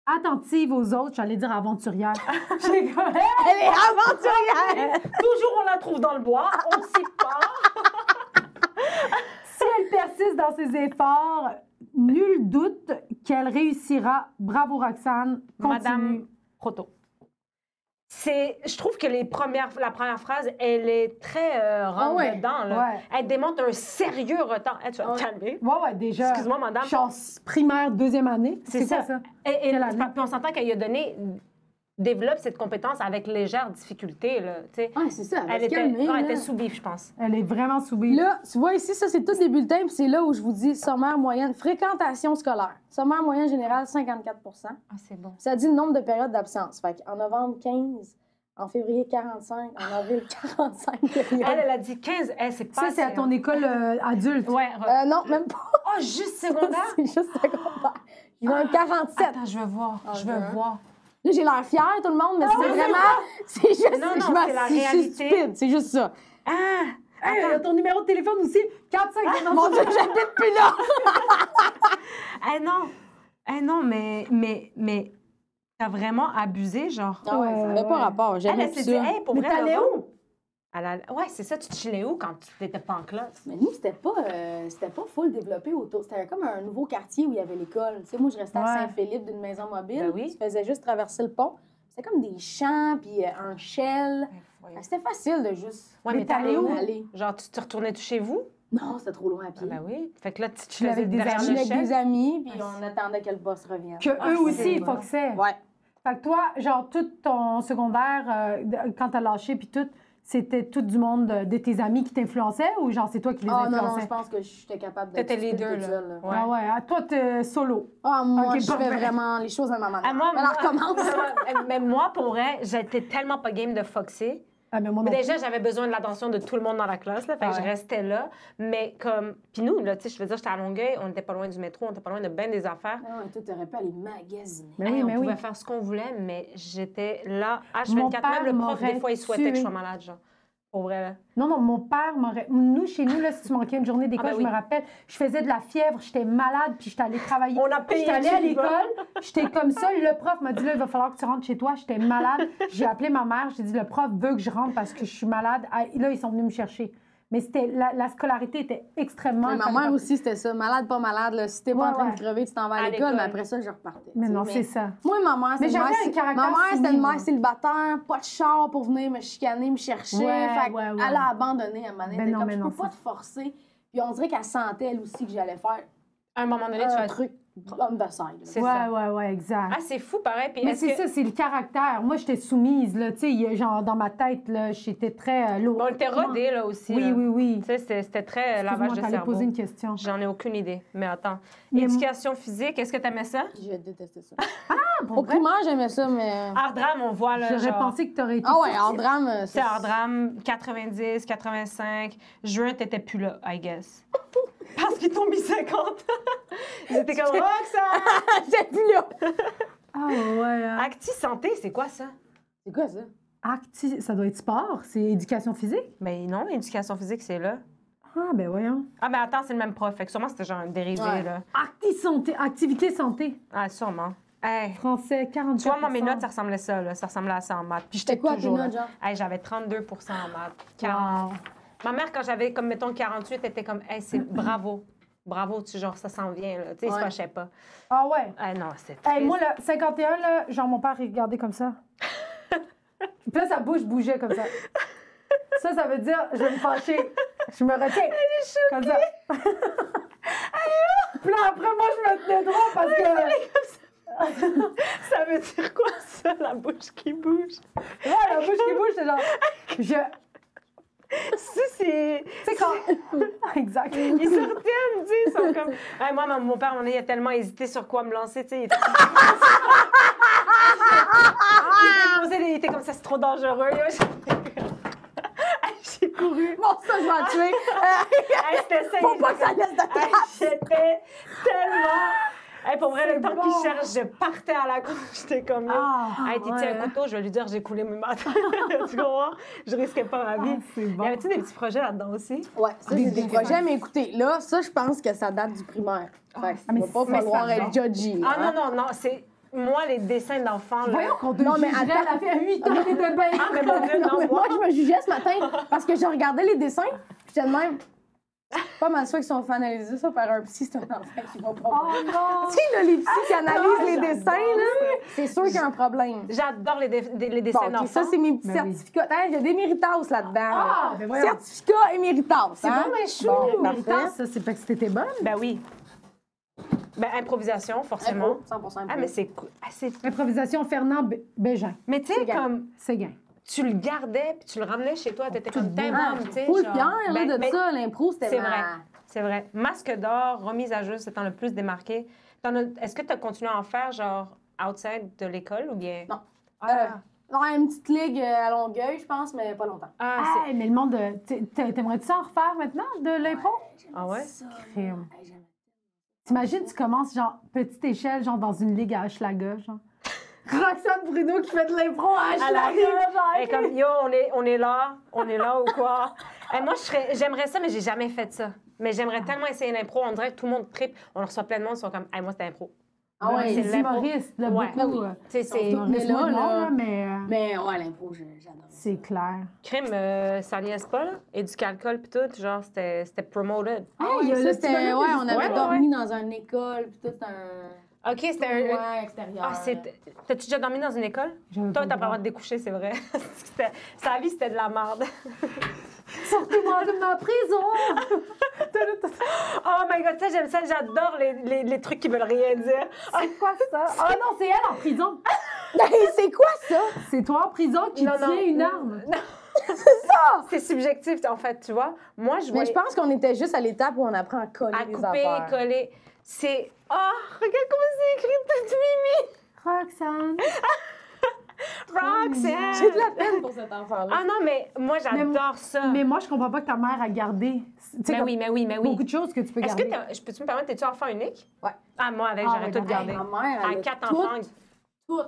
attentive aux autres. J'allais dire aventurière. J'ai comme-
Elle est aventurière!
Toujours, on la trouve dans le bois. On s'y part.
Si elle persiste dans ses efforts, nul doute qu'elle réussira. Bravo, Roxane. Continue.
Madame Proto. Je trouve que la première phrase, elle est très rentre
ouais.
dedans. Là.
Ouais.
Elle démontre un sérieux retard. Hey, tu vas te calmer.
Ouais, déjà.
Excuse-moi, madame.
Chance primaire, deuxième année.
C'est
quoi,
ça.
ça?
Et
Quelle année?
puis on s'entend qu'elle a développe cette compétence avec légère difficulté. Là, tu sais.
Ah, c'est ça.
Elle était sous bif, je pense.
Elle est vraiment sous-bille.
Là, tu vois ici, ça, c'est tous des bulletins, puis c'est là où je vous dis sommaire moyenne, fréquentation scolaire. Sommaire moyenne générale, 54
Ah, c'est bon.
Ça dit le nombre de périodes d'absence. Fait qu'en novembre, 15. En février, 45. En avril, 45 périodes.
Elle a dit 15. C'est pas
Ça, c'est à
assez,
ton
hein.
école adulte.
Ouais.
Non, même pas.
Oh, juste secondaire?
C'est juste secondaire. Je veux un 47.
Attends, je veux voir.
Ah,
Je veux
ouais.
voir.
Là, j'ai l'air fière, tout le monde, mais c'est
oui,
vraiment... C'est juste...
Non,
je
non,
me-
c'est la
je suis
réalité.
stupide, c'est juste ça.
Ah!
Hey, ton numéro de téléphone aussi. 4, 5,
Mon Dieu, j'habite plus là!
Non, mais t'as vraiment abusé, genre.
Ah ouais, ça
Ouais,
n'avait pas
ouais.
rapport.
Elle
J'aimais
s'est
plus
dit,
ça.
hey, pour
Mais
vrai,
t'allais
là,
où?
Ouais, c'est ça. Tu te chillais où quand tu n'étais pas en classe?
Mais nous, c'était pas full développé autour. C'était comme un nouveau quartier où il y avait l'école. Tu sais, moi, je restais à
Ouais.
Saint-Philippe d'une maison mobile.
Ben oui.
Tu faisais juste traverser le pont. C'était comme des champs, puis un shell. Fait que c'était facile de juste...
Ouais, mais
Mais
t'allais où?
Aller.
Genre, tu retournais-tu chez vous?
Non, c'était trop loin à
Ah
pied.
ben oui. Fait que là, tu
Tu l'avais
faisais
des
derrière
amis
le
Avec
chef.
des amis, puis on attendait que le boss revienne.
Que eux aussi,
c'est
ils
bon.
foxaient.
Ouais.
Fait que toi, genre, tout ton secondaire, quand t'as lâché, puis tout, c'était tout du monde de tes amis qui t'influençaient ou genre, c'est toi qui les
Ah non,
influençais?
je pense que j'étais capable de...
T'étais leader,
toute
là.
seule,
Ouais.
Ah ouais, à toi, t'es solo.
Ah, moi,
Ok,
je fais
parfait.
vraiment les choses à ma manière.
Ah, moi,
Alors, recommence.
mais moi, pour vrai, j'étais tellement pas game de foxer.
Ah, mais moi
Mais
non
déjà, j'avais besoin de l'attention de tout le monde dans la classe, là. Fait que je
Ouais.
restais là. Mais comme. Puis nous, là, tu sais, je veux dire, j'étais à Longueuil, on n'était pas loin du métro, on était pas loin de bien des affaires.
Ah ouais, toi, t'aurais pu aller magasiner.
Mais
Hey,
oui,
on
mais
pouvait
oui.
faire ce qu'on voulait, mais j'étais là,
Mon
H24.
père
Même le prof, des
m'aurait
fois, il souhaitait que je
tué.
sois malade, genre. Pour vrai, là.
Non, non, mon père m'aurait. Nous, chez nous, là, si tu manquais une journée d'école,
Ah ben
je
oui.
me rappelle, je faisais de la fièvre, j'étais malade, puis j'étais allée travailler.
On a payé
J'étais allée à
tu y vas.
l'école, j'étais comme ça. Le prof m'a dit, là, il va falloir que tu rentres chez toi. J'étais malade. J'ai appelé ma mère, j'ai dit, le prof veut que je rentre parce que je suis malade. Ah, là, ils sont venus me chercher. Mais c'était la scolarité était extrêmement.
Mais ma mère aussi, c'était ça. Malade, pas malade. Là. Si t'es pas
Ouais,
en train
ouais.
de crever, tu t'en vas à
À
l'école,
l'école.
mais après ça, je repartais.
Mais
tu sais.
non, c'est ça.
Moi, ma mère,
Mais
c'était
j'avais un caractère
ma mère, c'était une
soumis,
mère
moi.
célibataire, pas de char pour venir me chicaner, me chercher.
Ouais,
Fait
ouais, ouais.
elle a abandonné à un moment donné.
Ben
Elle était
non,
comme,
mais
je
non,
peux pas
ça-
te forcer. Puis on dirait qu'elle sentait, elle aussi, que j'allais faire
À un moment donné, tu
un
vas.
truc on the side.
C'est
Ouais,
ça.
ouais, ouais, exact.
Ah, c'est fou, pareil. Puis
Mais
est-ce
c'est
que-
ça, c'est le caractère. Moi, j'étais soumise, là. Tu sais, il y a- genre, dans ma tête, là, j'étais très lourde.
On était rodés, là, aussi.
Oui,
là.
oui, oui.
Tu sais, c'était très lavage
Excuse-moi,
de
t'allais
cerveau.
poser une question.
J'en ai aucune idée. Mais attends.
Mais
Éducation physique, est-ce que t'aimais ça?
Je détestais ça.
pour
Au
vrai?
primaire, j'aimais ça, mais.
Art drame, on voit, là,
J'aurais
genre...
pensé que t'aurais été.
Ah ouais,
sportive.
en drame.
C'est art drame, 90, 85. Juin, t'étais plus là, I guess. Parce qu'ils t'ont mis 50. Ils étaient comme, Roxane!
J'étais plus là.
Ah ouais.
Acti Santé, c'est quoi ça?
C'est quoi ça?
Ça doit être sport, c'est éducation physique.
Ben non, éducation physique, c'est là.
Ah, ben voyons.
Ah, ben attends, c'est le même prof. Fait que sûrement, c'était genre un dérivé,
Ouais.
là.
Activité santé.
Ah, sûrement. Hey.
Français, 40.
Tu vois, moi, mes notes, ça ressemblait à ça, là. Ça ressemblait à ça en maths. Puis j'étais
C'était quoi tes
toujours là.
notes, genre?
Hey, j'avais 32 en maths. 40.
Wow.
Ma mère, quand j'avais, comme, mettons, 48, elle était comme, hey, c'est bravo. Bravo, tu genre, ça s'en vient, là. Tu sais, il se
Ouais.
fâchait pas.
Ah ouais.
Ah non, c'est
Hey,
triste.
moi, là, 51, là, genre, mon père regardait comme ça. Puis là, sa bouche bougeait comme ça. Ça veut dire, je vais me fâcher. Je me retiens. Comme ça. Puis là, après, moi, je me tenais droit parce que...
Ça veut dire quoi, ça, la bouche qui bouge?
Ouais, la bouche qui bouge, c'est genre...
Si, c'est...
Tu sais, quand... Exact.
Ils se retiennent, tu sais, ils sont comme... Hey, moi, mon père, il a tellement hésité sur quoi me lancer, tu sais. Il était il était comme ça, c'est trop dangereux. Là. J'ai couru.
Bon, ça, je vais en tuer.
Hey, c'était ça.
Faut
il
pas
était
que ça
comme-
laisse de
Hey,
traces.
j'étais tellement... Hey, pour vrai,
C'est
le temps
bon.
qu'il cherche, je partais à la cour. J'étais comme...
Ah,
Hey, t'es
ouais.
un couteau, je vais lui dire, j'ai coulé mes maths. Tu comprends? Je risquais pas ma vie.
Ah, c'est bon.
Y avait-tu des petits projets là-dedans aussi?
Ouais, ça, j'ai des
Des
projets, mais écoutez, là, ça, je pense que ça date du primaire. Fait que
mais
il va pas
mais
falloir
ça
être judgy.
Ah
hein.
non, c'est... Moi, les dessins d'enfants, là...
Voyons qu'on te
Non, mais
jugerait,
attends.
elle a fait 8 ans qu'elle était bien.
Ah, mais mon Dieu,
Non,
non,
mais
moi...
moi, je me jugeais ce matin parce que je regardais les dessins, puis j'étais de même. Pas mal sûr qu'ils sont analysés ça par un psy, c'est un enfant qui va pas.
Oh non!
Tu sais, là, les psys qui analysent les dessins, là, c'est sûr qu'il y a un problème.
J'adore les
Bon,
dessins
ok,
d'enfants.
ça, c'est mes petits
Ben oui.
certificats. Hein, j'ai des méritas là-dedans.
Ah, ben voyons.
Certificat et méritas.
C'est
hein?
bon, mais chou!
Bon,
Méritant,
parfait.
ça, c'est parce que t'étais bonne.
Ben oui. Ben, improvisation, forcément.
100%
Ah, mais c'est cool. Ah,
Improvisation Fernand Bégin.
Mais tu sais,
C'est gain.
comme...
C'est gain.
Tu le gardais, puis tu le ramenais chez toi, t'étais comme tellement, tu sais,
Full
genre...
fière là,
Ben,
de
ben,
ça. L'impro, c'était
C'est
ma-
vrai. C'est vrai. Masque d'or, remise à juste étant le plus démarqué. Est-ce que tu as continué à en faire, genre, outside de l'école ou bien...
Non.
Ah,
Ouais, une petite ligue à Longueuil, je pense, mais pas longtemps.
ah,
Ah, mais le monde de. T'aimerais-tu ça en refaire maintenant, de l'impro?
Ah ouais?
Ça,
Crime.
hey, j'aimais
T'imagines, tu commences, genre, petite échelle, genre, dans une ligue à Hochelaga, genre. Roxane Bruno qui fait de l'impro à
À la
Hochelaga,
rive.
genre.
Et comme, yo, on est là ou quoi? Et moi, j'aimerais ça, mais j'ai jamais fait ça. Mais j'aimerais tellement essayer l'impro. On dirait que tout le monde tripe. On reçoit plein de monde, ils sont comme, hey, moi, c'était impro.
Ah ouais,
les
c'est l'impro.
humoristes, là,
Ouais.
beaucoup.
Ben oui.
Tu sais, c'est
Humoristes,
Mais là,
moi, non,
là-
là, mais
Mais ouais, l'impro, j'adore.
c'est clair.
crime, ça niaise pas, là. Et du alcool, puis tout, genre, c'était promoted.
Ah
il y a
ouais,
le
ça,
petit
c'était...
bonhomme
Ouais,
de
on avait
ouais,
dormi dans une école, puis tout un...
OK, c'était un...
Ouais, extérieur.
Ah, t'as-tu déjà dormi dans une école?
J'avais
Toi,
le
t'as pas le droit
droit.
de découcher, c'est vrai. Sa vie, c'était de la merde.
Sortez-moi de ma prison!
Oh my God, ça, j'aime ça. J'adore les trucs qui veulent rien dire.
C'est quoi ça? Ah non, c'est elle en prison.
C'est quoi ça?
C'est toi en prison qui
Non, non.
tient une arme.
C'est ça!
C'est subjectif, en fait, tu vois. Moi, je
Mais
voyais
je pense qu'on était juste à l'étape où on apprend à coller
à
des
couper,
affaires.
coller. C'est... Oh, regarde comment c'est écrit, toute Mimi!
Roxane.
Roxanne!
J'ai de la peine pour cet enfant-là.
Ah non, mais moi, j'adore ça.
Mais moi, je comprends pas que ta mère a gardé. Tu sais,
Mais
comme
oui, mais oui, mais oui.
beaucoup de choses que tu peux
Est-ce que
garder.
je peux-tu me permettre, es-tu enfant unique?
Ouais.
Ah, moi, avec,
Ah,
j'aurais
ouais,
tout
d'accord.
gardé.
Ma mère,
À
elle a
4 enfants.
tous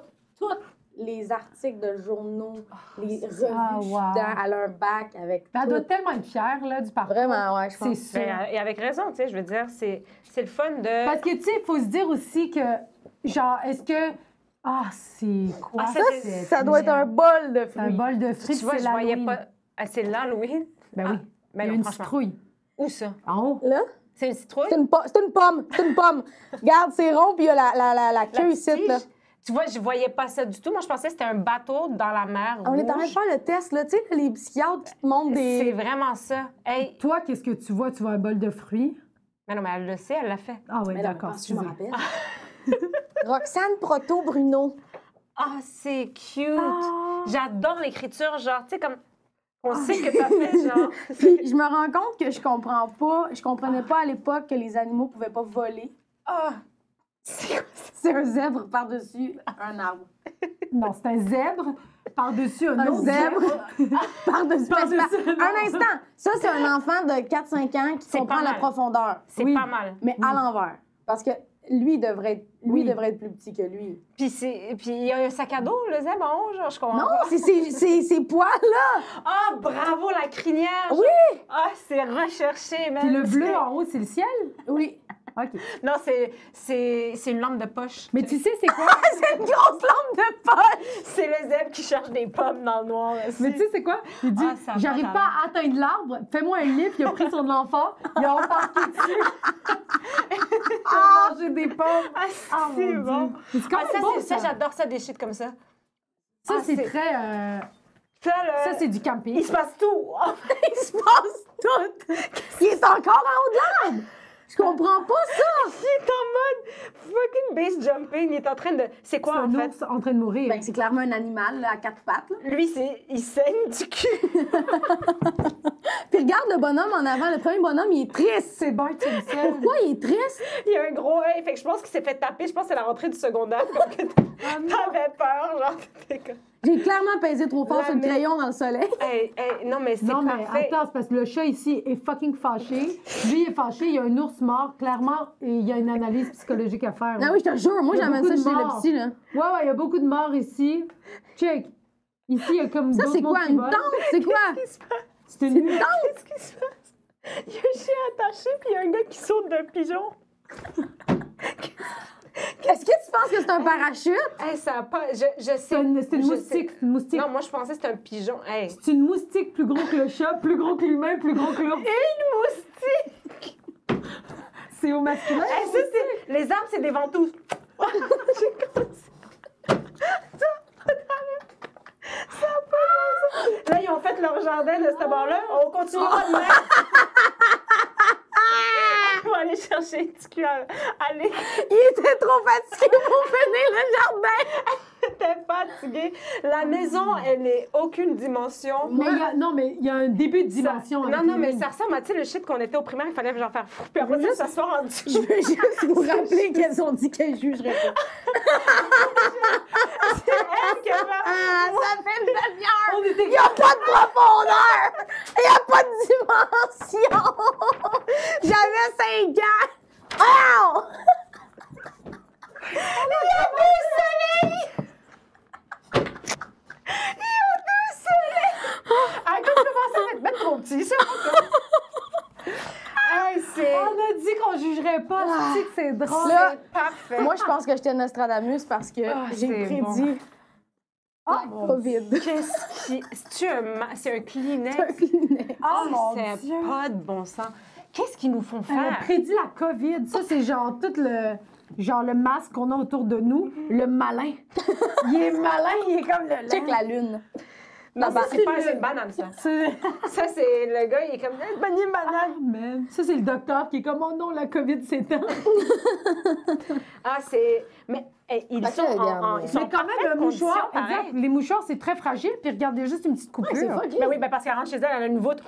les articles de journaux, les revues
Ah, wow.
dans, elle a un bac avec
Mais elle doit
tout.
tellement être fière là, du parcours.
Vraiment, ouais, je
C'est
pense.
sûr.
Et avec raison, tu sais, je veux dire, c'est le fun de...
Parce que, tu sais, il faut se dire aussi que, genre, est-ce que. Ah, c'est quoi?
Ah, ça,
Ça doit être un bol de
C'est un
fruits.
bol de frites,
Tu vois,
c'est
je voyais
l'Halloween.
pas... Ah, c'est l'Halloween?
Ben oui.
Mais
Il y a
non,
une
franchement.
citrouille.
Où ça?
En haut.
Là,
C'est une citrouille?
c'est une pomme. C'est une pomme. Regarde, c'est rond, puis il y a la queue ici,
tige?
là.
Tu vois, je voyais pas ça du tout. Moi, je pensais que c'était un bateau dans la mer
On est en train de
rouge.
faire le test, là. Tu sais, les psychiatres qui te montrent
C'est
des...
vraiment ça. Hey,
Toi, qu'est-ce que tu vois? Tu vois un bol de fruits.
mais non, mais elle le sait, elle l'a fait.
Ah oui,
Mais non,
d'accord.
parce que je me
excusez.
rappelle. Roxane Proto Bruno.
Ah, c'est cute!
Ah.
J'adore l'écriture, genre, tu sais, comme... On sait que t'as fait, genre...
Puis je me rends compte que je comprenais pas à l'époque que les animaux pouvaient pas voler.
Ah! C'est quoi ça?
C'est un zèbre par-dessus un arbre.
Non, c'est un zèbre par-dessus un
Un
autre
zèbre
zèbre.
par-dessus.
Par-dessus
Un instant. Ça, c'est un enfant de 4-5 ans qui
C'est
comprend
pas
la
mal.
profondeur.
C'est
Oui.
pas mal.
Mais à l'envers. Parce que lui devrait être plus petit que lui.
Puis il y a un sac à dos, le zèbre en haut, genre, je comprends
Non,
pas.
c'est ces poils-là.
Ah, bravo, la crinière!
Oui.
Ah, c'est recherché, man.
Puis le bleu en haut, c'est le ciel?
Oui.
OK.
Non, c'est une lampe de poche.
Mais tu sais, c'est quoi?
C'est une grosse lampe de poche.
C'est le zèbre qui cherche des pommes dans le noir. aussi.
Mais tu sais, c'est quoi? Il dit,
Ah, ça va,
j'arrive
ça
pas à atteindre l'arbre, fais-moi un livre, il a pris son enfant, il a embarqué dessus. Il a mangé des pommes.
Ah,
Ah,
c'est
mon
bon.
Dieu. Mais c'est quand
Ah,
même
ça,
bon,
ça,
ça.
j'adore ça, des shit comme ça.
Ça,
Ah,
c'est
c'est-
très...
Ça, là,
Ça, c'est du camping.
il se passe tout. Oh,
Il se passe tout. Il est encore en haut de l'arbre. Je comprends pas ça.
il est en mode fucking base jumping. Il est en train de... C'est
C'est
quoi,
un
en fait?
ours en train de mourir.
Ben, c'est clairement un animal là, à 4 pattes. Là.
Lui, il saigne du cul.
Puis regarde le bonhomme en avant. Le premier bonhomme, il est triste.
C'est Bart Simpson.
Pourquoi il est triste?
Il a un gros œil. Fait que je pense qu'il s'est fait taper. Je pense que c'est la rentrée du secondaire. Comme que t'avais peur. Genre, t'étais comme...
J'ai clairement pesé trop fort
La
sur le
mé-
crayon dans le soleil.
Hey, non, mais c'est
Non, mais
parfait.
attends, c'est parce que le chat ici est fucking fâché. Lui, il est fâché, il y a un ours mort, clairement, et il y a une analyse psychologique à faire.
Ah oui, je te jure, moi
Il y a
j'amène
beaucoup
ça
de
chez le
morts.
psy, là.
Ouais, il y a beaucoup de morts ici. Check. Ici, il y a comme
Ça,
d'autres
c'est quoi?
mondes qui
Une
volent.
tente? C'est quoi?
Qu'est-ce qui se passe?
C'est une nuit.
Qu'est-ce qui se passe? Il y a un chien attaché, puis il y a un gars qui saute d'un pigeon.
Est-ce que tu penses que c'est un parachute?
Hey, ça a pas... Je sais.
C'est une
Je
moustique.
sais.
C'est une moustique.
Non, moi, je pensais que c'était un pigeon. Hey.
C'est une moustique plus gros que le chat, plus gros que l'humain, plus gros que l'ours.
Une moustique!
C'est au masculin.
Hey, ça, c'est... Les arbres, c'est des ventouses. J'ai commencé. Ça a pas de sens. Là, ils ont fait leur jardin de ce bord-là. On continuera de mettre. On va aller chercher un petit cul. Allez.
Il était trop fatigué pour finir le jardin.
T'es fatiguée. La maison, elle n'est aucune dimension.
Mais il y a un début de dimension.
Non,
avec
non,
les
mais
lignes.
ça ressemble à, tu sais, le shit qu'on était au primaire, il fallait genre faire fou, puis après ça, s'asseoir en dessous.
Je veux juste vous rappeler qu'elles ont dit qu'elles jugeraient pas.
C'est elle qui avait...
Ça fait une demi-heure.
On était
Il n'y a pas de profondeur. Il n'y a pas de dimension. J'avais 5 ans. Oh!
Il y a deux soleils! Il y a deux soleils! Ah, comme comment ça va être mettre trop petit, ça? Hey, c'est...
On a dit qu'on jugerait pas.
Ah.
Tu sais que c'est drôle.
Là,
C'est parfait.
Moi, je pense que j'étais Nostradamus parce que
Ah,
j'ai
c'est
prédit la COVID.
Qu'est-ce qui. C'est un Kleenex?
Oh mon
c'est
Dieu!
pas de bon sens. Qu'est-ce qu'ils nous font
Elle a
faire?
prédit la COVID. Ça, c'est genre tout le... Genre le masque qu'on a autour de nous. Le malin. Il est malin, il est comme le...
Check la lune.
Non,
bah,
c'est pas assez de banane, ça. Ça, c'est le gars, il est comme. Banane,
Ah, man. Ça, c'est le docteur qui est comme, oh non, la COVID s'étend.
Ah, c'est. Mais ils
Fait que
sont
regarde,
ils sont
Mais quand même, le mouchoir,
pareil.
exact, les mouchoirs, c'est très fragile. Puis regardez juste une petite coupure.
C'est fucké.
Ben oui, ben parce qu'elle rentre chez elle, elle a une voûte.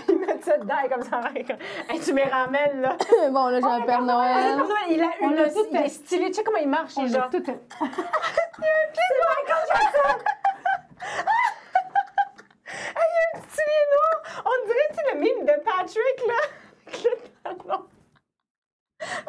Ils mettent ça dedans et comme ça. Hey, tu me ramènes, là.
Bon, là, j'ai un Père Noël.
Il a
On
une.
l'a tout
Il est
fait.
stylé. Tu sais comment il marche,
On
les
a
gens?
tout fait.
Stylé noir. On dirait, tu sais, le mime de Patrick, là. Avec le talon.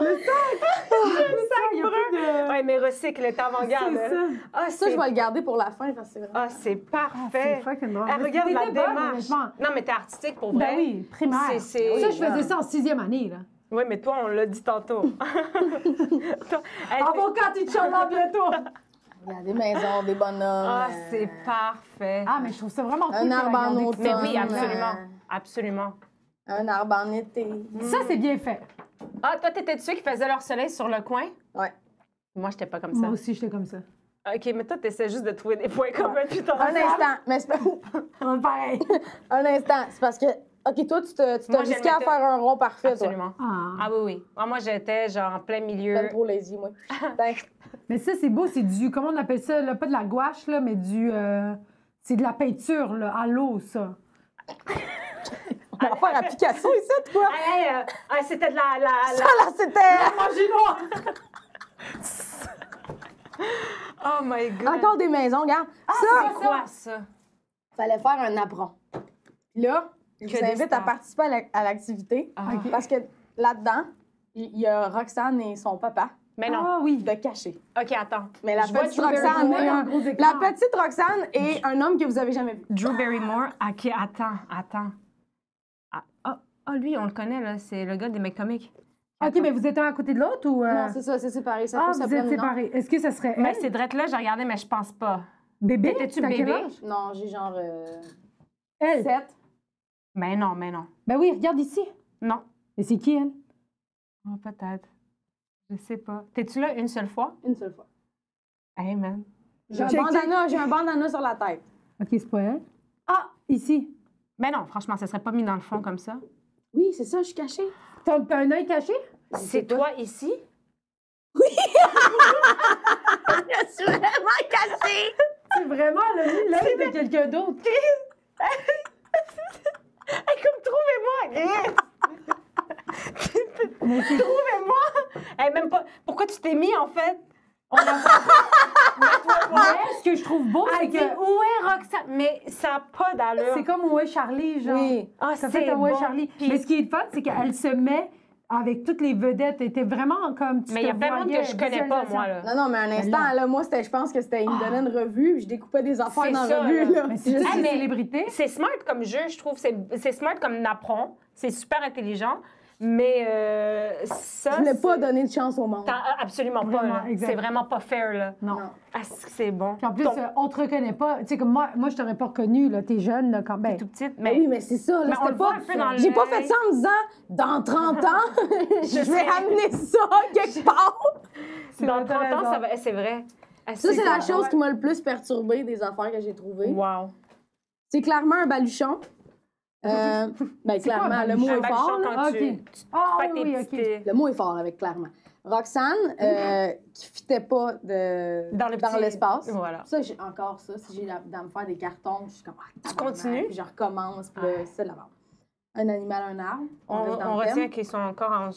Le sac, il y a plus de...
Ouais, mais recycle, est avant-garde.
C'est ça.
Ah,
Ça, je vais le garder pour la fin parce que c'est vraiment.
Ah, c'est parfait.
C'est fucking drôle.
Ah, regarde la
T'étais bonne,
démarche.
honnêtement.
Non, mais t'es artistique pour vrai.
Ben oui, primaire.
C'est-
Ça, je faisais ça en 6e année, là.
Oui, mais toi, on l'a dit tantôt. Toi, hey,
Avocat, tu te chantes bientôt.
Il y a des maisons, des bonhommes.
Ah, c'est parfait.
Ah, mais je trouve ça vraiment cool.
Un
qu'elle a
arbre en
gardé
automne.
Mais
ça.
oui, absolument. Absolument.
Un arbre en été.
Ça, c'est bien fait.
Ah, toi, t'étais de ceux qui faisaient leur soleil sur le coin?
Ouais.
Moi, j'étais pas comme ça.
Moi aussi, j'étais comme ça.
OK, mais toi, t'essaies juste de trouver des points communs depuis tantôt.
Un instant. Mais c'est pas.
On est pareil.
Un instant. C'est parce que. OK, toi, tu t'es
Moi,
risqué à
j'aimais
faire un rond parfait, toi.
Absolument.
Ah.
Ah oui, oui. Ah, moi, j'étais genre en plein milieu.
Même trop lazy, moi. Thanks.
Mais ça, c'est beau, c'est du... Comment on appelle ça? Là? Pas de la gouache, là, mais du... c'est de la peinture, là, à l'eau, ça.
On va faire à Picasso ici, toi.
C'était de la...
Ça, là, c'était.
Imagine-moi!
Oh my God.
Encore des maisons, regarde.
C'est quoi, ça?
Fallait faire un apron. Puis là, je
Que
vous
des
invite à
stars.
participer à l'activité.
Ah.
OK.
Parce que là-dedans, il y a Roxane et son papa
Mais non.
Ah oui.
de cacher.
OK, attends.
Mais la
Je vois
petite
Drew
Roxane,
Barrymore,
est
un gros écran.
la petite Roxane est un homme que vous avez jamais vu.
Drew Barrymore. OK, attends. Lui, on le connaît, là. C'est le gars des mecs comiques.
OK, mais vous êtes un à côté de l'autre ou...
Non, c'est ça, c'est séparé. Ça
Ah,
peut
vous êtes
s'appeler, non?
séparés. Est-ce que ça serait
Mais
elle?
c'est drette là, j'ai regardé, mais je pense pas.
Bébé?
T'étais-tu
T'as quel
bébé?
âge?
Non, j'ai genre
Elle?
7.
Mais non.
Ben oui, regarde ici.
Non.
Mais c'est qui, elle?
Oh, peut-être. Je sais pas. T'es-tu là une seule fois?
Une seule fois.
Hey, man.
J'ai
Check,
un bandana sur la tête.
OK, c'est pas elle. Ah, ici.
Mais non, franchement, ça serait pas mis dans le fond comme ça.
Oui, c'est ça, je suis cachée.
T'as un œil caché?
C'est toi ici?
Je suis vraiment cachée.
C'est vraiment l'œil de quelqu'un d'autre.
Hey, comme trouvez-moi!
Mais c'est...
Trouvez-moi! Hey, même pas. Pourquoi tu t'es mis, en fait? On a
Mais ce que je trouve beau, c'est
Elle dit,
que...
où est Roxane? Mais ça n'a pas d'allure.
C'est comme Où est Charlie, genre.
Oui.
Ah,
Ça
c'est
fait un Où est
bon.
Charlie.
Puis-
Mais ce qui est le fun, c'est qu'elle se met avec toutes les vedettes. Elle était vraiment comme...
Mais il y a plein de monde que je connais pas, moi, là.
Non, mais un instant,
là.
là, moi, je pense que c'était, il me donnait une revue, puis je découpais des affaires
C'est
dans
ça,
la revue,
là.
là.
Mais c'est toutes
Ah,
les
mais-
célébrités.
C'est smart comme jeu, je trouve. C'est smart comme napperon. C'est super intelligent. Mais ça.
Je voulais pas
c'est-
donner de chance au monde.
Absolument pas.
Vraiment,
là.
exact.
C'est vraiment pas fair, là.
Non.
Ah, c'est bon.
Puis en plus,
Ton-
on te reconnaît pas. Tu sais, comme moi, je t'aurais pas reconnu, là. T'es jeune, là, quand
T'es
même.
tout petite.
Mais oui, mais c'est ça, là,
mais on
c'était
le voit
pas...
un peu dans
J'ai pas
l'œil.
fait ça en me disant, dans 30 ans, je vais
sais.
amener ça quelque part.
Dans
vrai, t'as
30 ans,
raison.
ça va. C'est vrai. Ah,
Ça, c'est la
bon.
chose qui m'a le plus perturbée des affaires que j'ai trouvées.
Wow.
C'est clairement un baluchon. Ben,
quoi,
clairement,
un
le mot
Un
est fort.
baluchon
là.
quand
Ah,
tu
ok. Ah
fais tes
oui, OK.
petites-
Le mot est fort avec clairement. Roxane, qui fitait pas
Dans le
dans
petit-
l'espace.
Voilà.
Ça, j'ai encore ça. Si j'ai à me faire des cartons, je suis comme...
Tu continues?
Puis je recommence, puis là,
Ah.
c'est de la merde. Un animal, un arbre.
On
reste dans le
retient
thème.
qu'ils sont encore en.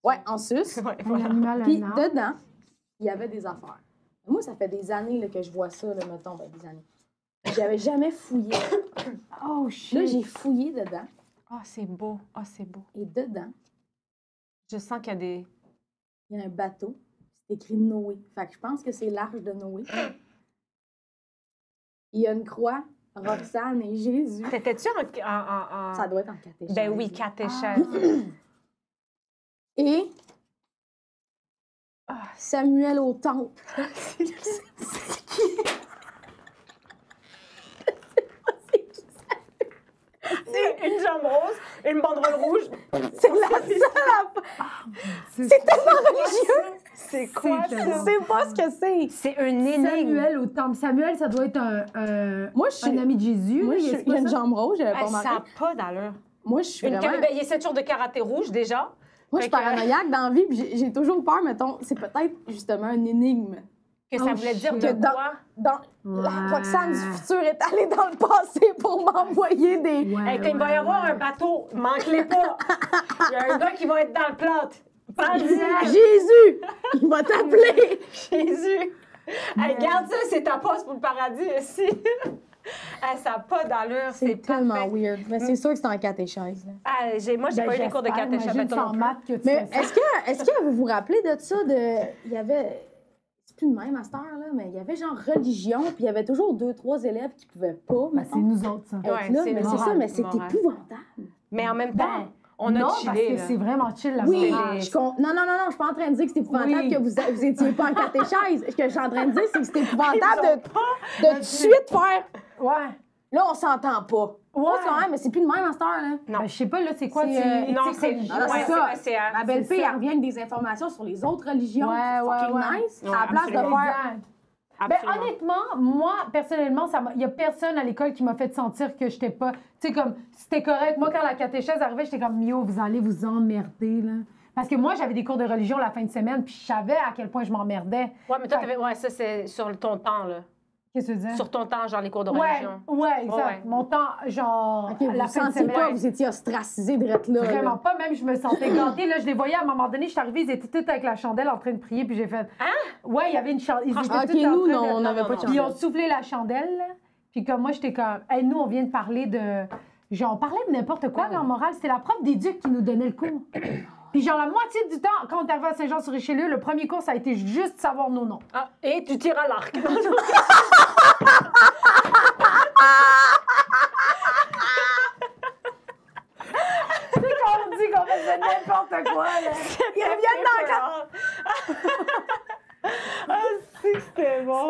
Ouais, en sus.
Ouais,
Un
voilà.
animal,
Puis
un arbre.
dedans, il y avait des affaires. Moi, ça fait des années là, que je vois ça, là, mettons, des années. J'avais jamais fouillé.
Oh,
Là,
shit.
j'ai fouillé dedans.
Ah, c'est beau. Ah, c'est beau.
Et dedans,
Je sens qu'il y a des.
il y a un bateau. C'est écrit Noé. Fait que je pense que c'est l'arche de Noé. Il y a une croix, Roxane et Jésus.
T'étais-tu en.
Ça doit être en catéchèse.
Ben oui, catéchèse.
Et
Ah,
Samuel au temple.
Une jambe rose, une banderole rouge.
C'est la seule C'est tellement religieux.
C'est quoi
C'est
ça?
Je sais pas ce que c'est.
C'est un énigme.
Samuel au temple. Samuel, ça doit être
Moi, je suis...
un ami de Jésus.
Moi,
là,
il y a une jambe rouge, j'avais pas
Ça
remarqué.
n'a pas d'allure.
Moi, je suis vraiment...
Il y a ceinture de karaté rouge déjà.
Moi, je suis
Fait que-
paranoïaque dans la vie, puis j'ai toujours peur, mettons, c'est peut-être justement une énigme.
Que ça voulait dire
shit.
de
Que dans-
quoi?
La
Ouais.
Roxane du futur est allée dans le passé pour m'envoyer des...
Ouais,
Hey, il va y avoir un bateau, manque-les pas. Il y a un gars qui va être dans le plot. Parle-y.
Jésus! Il va t'appeler!
Jésus. Hey, garde ça, c'est ta poste pour le paradis aussi. Hey, ça n'a pas d'allure,
C'est tellement
parfait.
weird. Mais c'est sûr que c'est en catéchèse. Là.
Ah, moi, j'ai
Ben,
pas eu des cours de
j'espère,
catéchèse.
imagine,
toi
c'est
non
en
plus.
maths que tu
Mais
fais ça.
est-ce que vous vous rappelez de ça? Il y avait... C'est plus le même à cette heure, là, mais il y avait genre religion, puis il y avait toujours 2-3 élèves qui pouvaient pas,
Ben, c'est
mettons,
nous autres, ça.
être
Ouais,
là.
c'est
Mais c'est
moral,
ça, mais c'est
moral.
épouvantable.
Mais en même temps,
Ben,
on a
non,
chillé.
parce que
là.
c'est vraiment chill la
Oui,
morale.
non, je suis pas en train de dire que c'est épouvantable
Oui.
que vous étiez pas en catéchèse. Ce que je suis en train de dire, c'est que c'est épouvantable de tout de suite faire...
Ouais.
Là, on s'entend pas.
Ouais.
Pas ça, hein, mais c'est plus le même à cette heure, là.
Non.
Ben, je sais pas, là, c'est quoi?
C'est,
C'est
non,
éthique
c'est-
religieuse.
Ah,
ouais,
c'est ça.
c'est-
Ma belle-fille,
c'est ça.
elle revient avec des informations sur les autres religions.
Ouais,
c'est fucking
ouais.
nice.
Ouais,
à la place de
absolument.
faire...
Exact. Ben,
Absolument.
honnêtement, moi, personnellement, il n'y a personne à l'école qui m'a fait sentir que j'étais pas. Tu sais, comme, c'était correct. Moi, quand la catéchèse arrivait, j'étais comme, Mio, vous allez vous emmerder, là. Parce que moi, j'avais des cours de religion la fin de semaine, puis je savais à quel point je m'emmerdais.
Ouais, mais toi, ouais, ça, c'est sur ton temps, là.
Qu'est-ce que tu veux dire?
Sur ton temps, genre les cours de
Ouais,
religion.
ouais, exact.
Ouais.
Mon temps, genre,
OK, vous
la
ne
fin de
sentiez
semaine.
pas, vous étiez ostracisés de là.
Vraiment pas, même je me sentais gâtée. Là, je les voyais à un moment donné, je suis arrivée, ils étaient tous avec la chandelle en train de prier, puis j'ai fait.
Hein?
Ouais, il y avait une chandelle. Ils étaient
OK,
tous en
nous,
train
non,
de-
on n'avait pas de
Puis ils ont
chandelle.
soufflé la chandelle, là. Puis comme moi, j'étais comme. Hey, nous, on vient de parler de. Genre, on parlait de n'importe quoi, là, en morale. C'était la prof d'éduc qui nous donnait le cours. Puis genre, la moitié du temps, quand on est arrivé à Saint-Jean-sur-Richelieu, le premier cours, ça a été juste savoir nos noms.
Ah, et tu tires à l'arc.
Tu sais, quand on dit qu'on faisait n'importe quoi, là.
Ils reviennent dans le
Ah, c'est que c'était bon.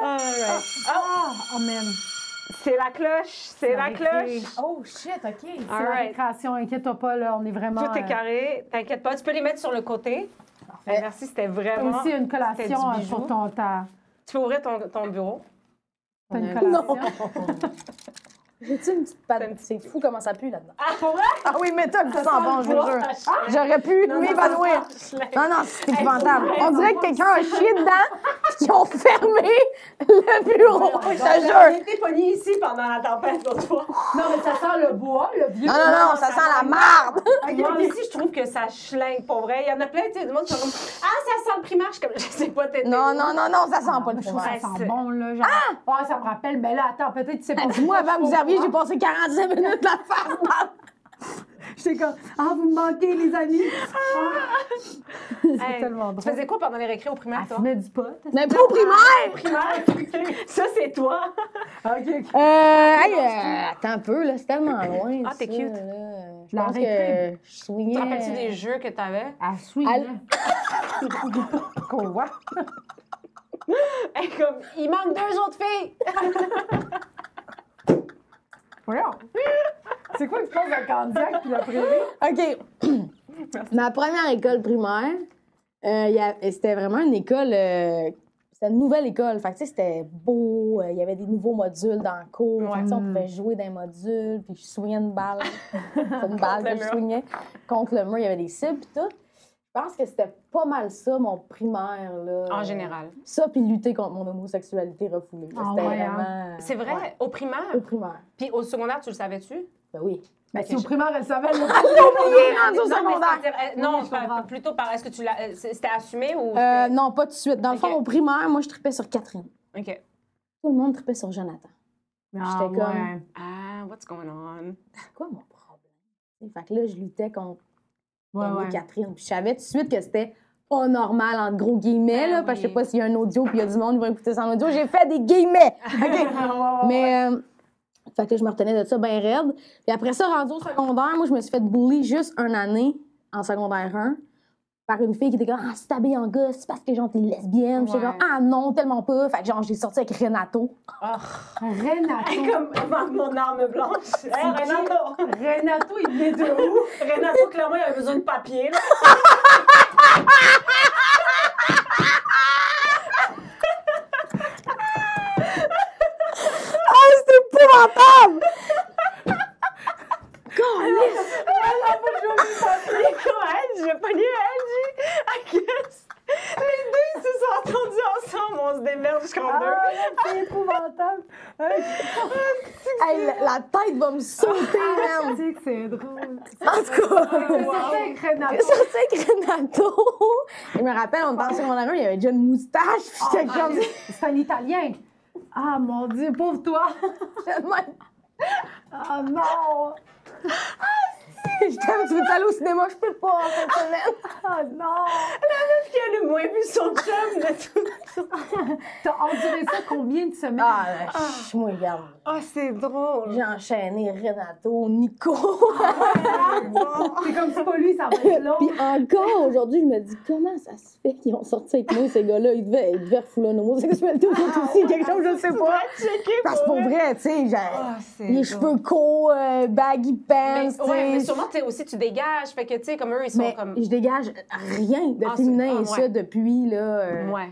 All right.
Oh, man.
C'est la cloche, c'est la
Arrêtez.
cloche.
Oh, shit, OK.
C'est
All
la
right.
récréation, inquiète-toi pas, là, on est vraiment.
Tout est carré, t'inquiète pas. Tu peux les mettre sur le côté.
Parfait.
Merci, c'était vraiment...
Aussi, une collation
C'était du bijou.
pour ton.
Tu peux ouvrir ton bureau.
T'as une
On a-
collation.
J'ai-tu une petite patte?
T'as une petite-
C'est fou comment ça pue là-dedans.
Ah, pour vrai?
Ah oui, mais toi, ça sent bon, je vous
bois.
jure. J'aurais pu m'évanouir. Non, non, c'est épouvantable. On dirait que quelqu'un a chié dedans, puis qu'ils ont fermé le bureau, je te
J'ai
jure.
été pognée ici pendant la tempête l'autre fois.
Non, mais ça sent le bois, le vieux.
Non, non, non, ça sent la marde.
Moi aussi, je trouve que ça schlingue, pour vrai. Il y en a plein, tu sais, du monde qui sont comme « Ah, ça sent le primaire! » Je suis comme « Je sais pas, t'es
Non, non, non, non, ça sent pas le
Je trouve
primaire.
ça
Ouais,
sent
c'est-
bon, là. Genre, ah, ça me rappelle, mais là, attends, peut-être tu sais pas.
Moi, avant que vous arriviez, j'ai passé 45 minutes la face dans...
J'étais comme, ah, vous me manquez, les amis. C'est
Hey,
tellement
Tu
drôle.
faisais quoi pendant les récrés au primaire,
Elle
toi?
fumait du pot.
Mais pas au primaire!
Primaire? Ça, c'est toi.
OK, OK.
Attends un peu, là, c'est tellement loin.
Ah, t'es
ça,
cute.
là. Je
La
pense
récré.
que je
Tu
soignais...
te rappelles-tu des jeux que t'avais?
Elle suit,
Elle-
Quoi?
Hey, comme, il manque 2 autres filles!
Voyons. C'est quoi qui se passe à Candiac puis la prairie?
OK. Ma première école primaire, c'était vraiment une école... c'était une nouvelle école. Fait que, tu sais, c'était beau. Il y avait des nouveaux modules dans le cours. Fait que, tu sais, on pouvait jouer dans les modules. Puis je soignais une balle. C'est une balle
le
que je
mur.
soignais. Contre le mur, il y avait des cibles et tout. Je pense que c'était pas mal ça, mon primaire. Là.
En général.
Ça, puis lutter contre mon homosexualité refoulée. là.
Ah
C'était
ouais, hein?
vraiment...
C'est vrai?
Ouais,
Au primaire?
au primaire.
Puis au secondaire, tu le savais-tu?
Ben oui.
Ben, si au primaire, elle savait.
J'ai oublié, rendu au
Non, mais
secondaire.
c'est-à-dire,
Non,
non,
je comprends.
plutôt par... Est-ce que tu l'as... C'était assumé ou...
Non, pas tout de suite. Dans le
Ok.
fond, au primaire, moi, je tripais sur Catherine.
OK.
Tout le monde tripait sur Jonathan.
Ah,
J'étais comme-
ouais.
Ah, what's going on?
C'est quoi mon problème? Fait que là, je luttais contre
Ouais, ouais.
Catherine. Puis je savais tout de suite que c'était pas normal, entre gros guillemets,
Ben
là, parce que je sais
oui.
pas s'il y a un audio puis il y a du monde qui va écouter ça en audio. J'ai fait des guillemets! OK? Mais, fait que là, je me retenais de ça bien raide. Puis après ça, rendu au secondaire, moi, je me suis fait bully juste une année en secondaire 1. par une fille qui était comme « Ah, si t'habilles en gars, c'est parce que genre t'es lesbienne. » J'étais comme « Ah non, tellement pas. » Fait que genre, j'ai sorti avec Renato.
Renato.
Comme mon arme blanche. Hey, Renato!
Renato, il venait de où?
Renato, clairement, il avait besoin de papier, là.
Ah, c'était épouvantable!
J'ai pogné Angie. I guess. Les deux, ils se sont entendus ensemble. On se démerde jusqu'en deux.
Ah, c'est épouvantable.
Hey, la tête va me sauter, man!
Tu sais que c'est drôle.
En tout cas,
C'est sorti avec Renato.
j'ai sorti avec Renato. Je me rappelle, on était en secondaire 1, il y avait déjà une moustache. Puis j'étais comme...
C'est un Italien. Ah, mon Dieu, pauvre toi. Ah, non.
Je t'aime, tu veux aller au cinéma? Je peux pas en fin de semaine.
Ah, non.
Qui a le moins vu son chum de tout.
T'as enduré ça combien de semaines?
Ah, moi, regarde.
Ah, c'est drôle.
J'ai enchaîné Renato, Nico.
C'est comme si pas lui, ça va être long.
Puis encore aujourd'hui, je me dis comment ça se fait qu'ils ont sorti avec moi, ces gars-là. Ils devaient refouler un homosexualité aussi, quelque chose, je ne sais pas. Parce que pour vrai, tu sais, les cheveux courts, baggy pants, tu sais.
Mais sûrement, tu sais, aussi, tu dégages. Fait que, tu sais, comme eux, ils sont
Mais
comme.
je dégage rien de féminin et ça depuis, là.
Ouais.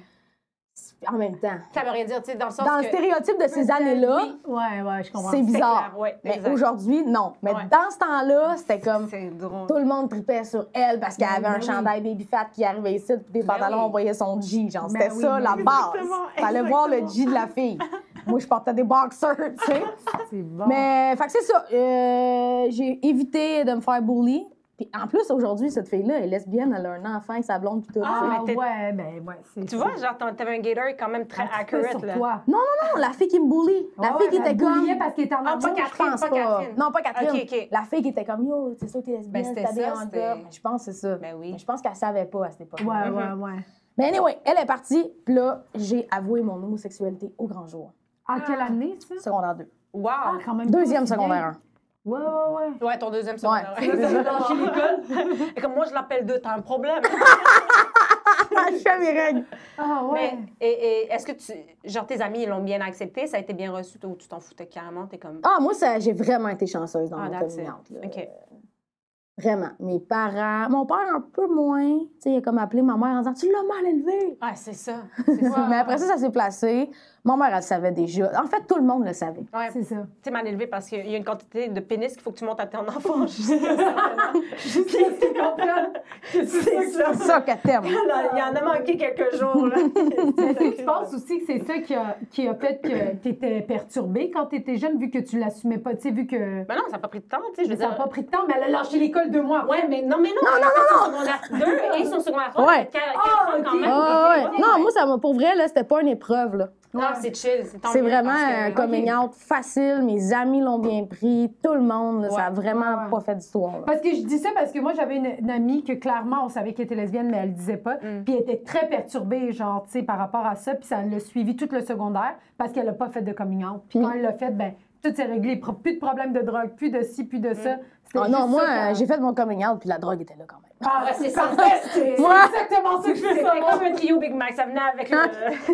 En même temps.
Ça veut rien dire, tu sais, dans le sens
Dans le
que.
stéréotype de ces années-là,
Ouais, je comprends.
c'est bizarre.
clair, ouais,
mais
exact.
aujourd'hui, non. Mais
Ouais.
dans ce temps-là, c'était comme.
C'est drôle.
Tout le monde tripait sur elle parce qu'elle avait un
oui.
chandail baby fat qui arrivait ici, puis des pantalons,
oui.
on voyait son G. Genre,
Ben
c'était
oui,
ça,
ben
la
oui.
base.
Exactement,
Fallait voir le G de la fille. Moi, je portais des boxers, tu sais.
C'est bon.
Mais, fait que c'est ça. J'ai évité de me faire bully. Puis en plus, aujourd'hui, cette fille-là est lesbienne, elle a un enfant avec sa blonde, puis tout.
Ah,
tu sais.
mais t'es-
ouais, c'est...
Tu vois, genre, t'avais un gator quand même très accurate,
sur
là.
toi.
Non, la fille qui me bully. La fille qui était comme.
bouillait parce qu'elle était en
Ah, pas
argent.
Catherine,
Je pense
pas Catherine.
Non, pas Catherine.
Ok, ok.
La fille qui était comme, yo, c'est sûr que t'es lesbienne,
Ben, c'était
t'habilles
ça,
en
c'était-
gars. Mais je pense que c'est ça.
Ben oui.
Mais je pense qu'elle savait pas à cette époque.
Ouais.
Mais anyway, elle est partie, puis là, j'ai avoué mon homosexualité au grand jour.
En quelle année, ça?
Secondaire 2.
Wow!
Ah, quand même.
Deuxième
pas si
secondaire
bien.
1.
Ouais.
Ouais, ton deuxième secondaire.
Ouais.
Ouais. Lâché l'école. Et comme moi, je l'appelle 2, t'as un problème.
Je fais mes règles.
Ah, ouais.
Mais, et est-ce que genre, tes amis, ils l'ont bien accepté? Ça a été bien reçu ou tu t'en foutais carrément? T'es comme.
Ah, moi, j'ai vraiment été chanceuse dans mon
that's
coming
it.
out, là.
OK.
Vraiment. Mes parents, mon père un peu moins. Tu sais, il a comme appelé ma mère en disant, tu l'as mal élevé.
Ouais, c'est ça. C'est ça.
Mais après ça s'est placé. Ma mère, elle savait déjà. En fait, tout le monde le savait.
Ouais,
C'est ça.
tu sais, mal élevé parce qu'il y a une quantité de pénis qu'il faut que tu montes à ton enfant.
Juste parce qu'ils comprennent que c'est ça.
C'est ça que t'aimes.
Il y en a manqué quelques jours. Là.
Est-ce que tu penses aussi que c'est ça qui a fait que tu étais perturbée quand tu étais jeune, vu que tu l'assumais pas, tu sais, vu que...
Mais non, ça n'a pas pris de temps, tu sais. Je veux
Ça n'a
dire.
pas pris de temps, mais elle a lâché l'école 2 mois.
Ouais, mais non. Son secondaire 2 et son secondaire 3.
Ouais.
Quand
ok.
même.
Ah, ouais. Non, moi, ça m'a, pour vrai, là, c'était pas une épreuve, là.
Non, c'est chill. Tant
C'est
mieux
vraiment
parce que-
un coming out facile. Mes amis l'ont bien pris. Tout le monde, là, ça a vraiment
Ouais.
pas fait d'histoire, là.
Parce que je dis ça parce que moi, j'avais une amie que clairement, on savait qu'elle était lesbienne, mais elle le disait pas. Puis elle était très perturbée, genre, tu sais, par rapport à ça. Puis ça l'a suivi tout le secondaire parce qu'elle a pas fait de coming out. Puis quand elle l'a fait, ben tout s'est réglé. Plus de problème de drogue, plus de ci, plus de ça. C'était
Ah non,
juste
moi,
ça qu'elle-
j'ai fait mon coming out, puis la drogue était là quand même.
Ah,
Ouais, c'est ça.
c'est
Moi-
exactement ça que je fais
C'était
ça. moi.
comme un trio Big Mac. Ça venait avec le.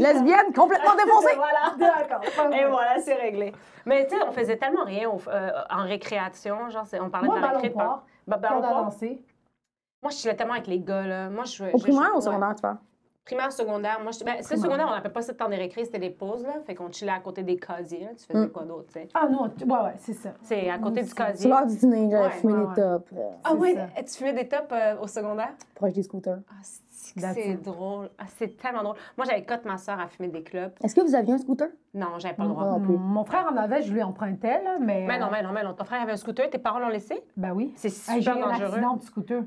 Lesbienne, complètement défoncée.
Voilà.
D'accord.
Et voilà, c'est réglé. Mais tu sais, on faisait tellement rien en récréation. Genre, on parlait
Moi,
de la
ballon
récré.
poire,
Ballon
corde à
poire.
danser.
Moi, je chillais tellement avec les gars, là. Moi,
Au primaire ou au secondaire, tu parles?
Primaire, secondaire. Moi, ben, c'est le secondaire, on n'appelle pas ça le temps des récré, c'était des pauses, là. Fait qu'on chillait à côté des casiers, là. Tu faisais quoi d'autre, tu sais?
Ah non, ouais, c'est ça.
C'est à côté du
C'est
casier.
l'heure du dîner, j'avais
Ouais,
fumé
ouais,
des
ouais.
tops,
Ah
c'est
oui,
ça.
tu fumais des tops au secondaire?
proche des scooters.
Ah,
That's
c'est
it.
drôle. Ah, c'est tellement drôle. Moi, j'avais cote ma soeur à fumer des clubs.
Est-ce que vous aviez un scooter?
Non, j'avais pas le droit.
Non plus.
Mon frère en avait, je lui empruntais, là, mais...
Mais non. Ton frère avait un scooter, tes parents l'ont laissé?
Ben oui.
C'est
Hey, j'ai
super
eu un
dangereux.
accident de scooter.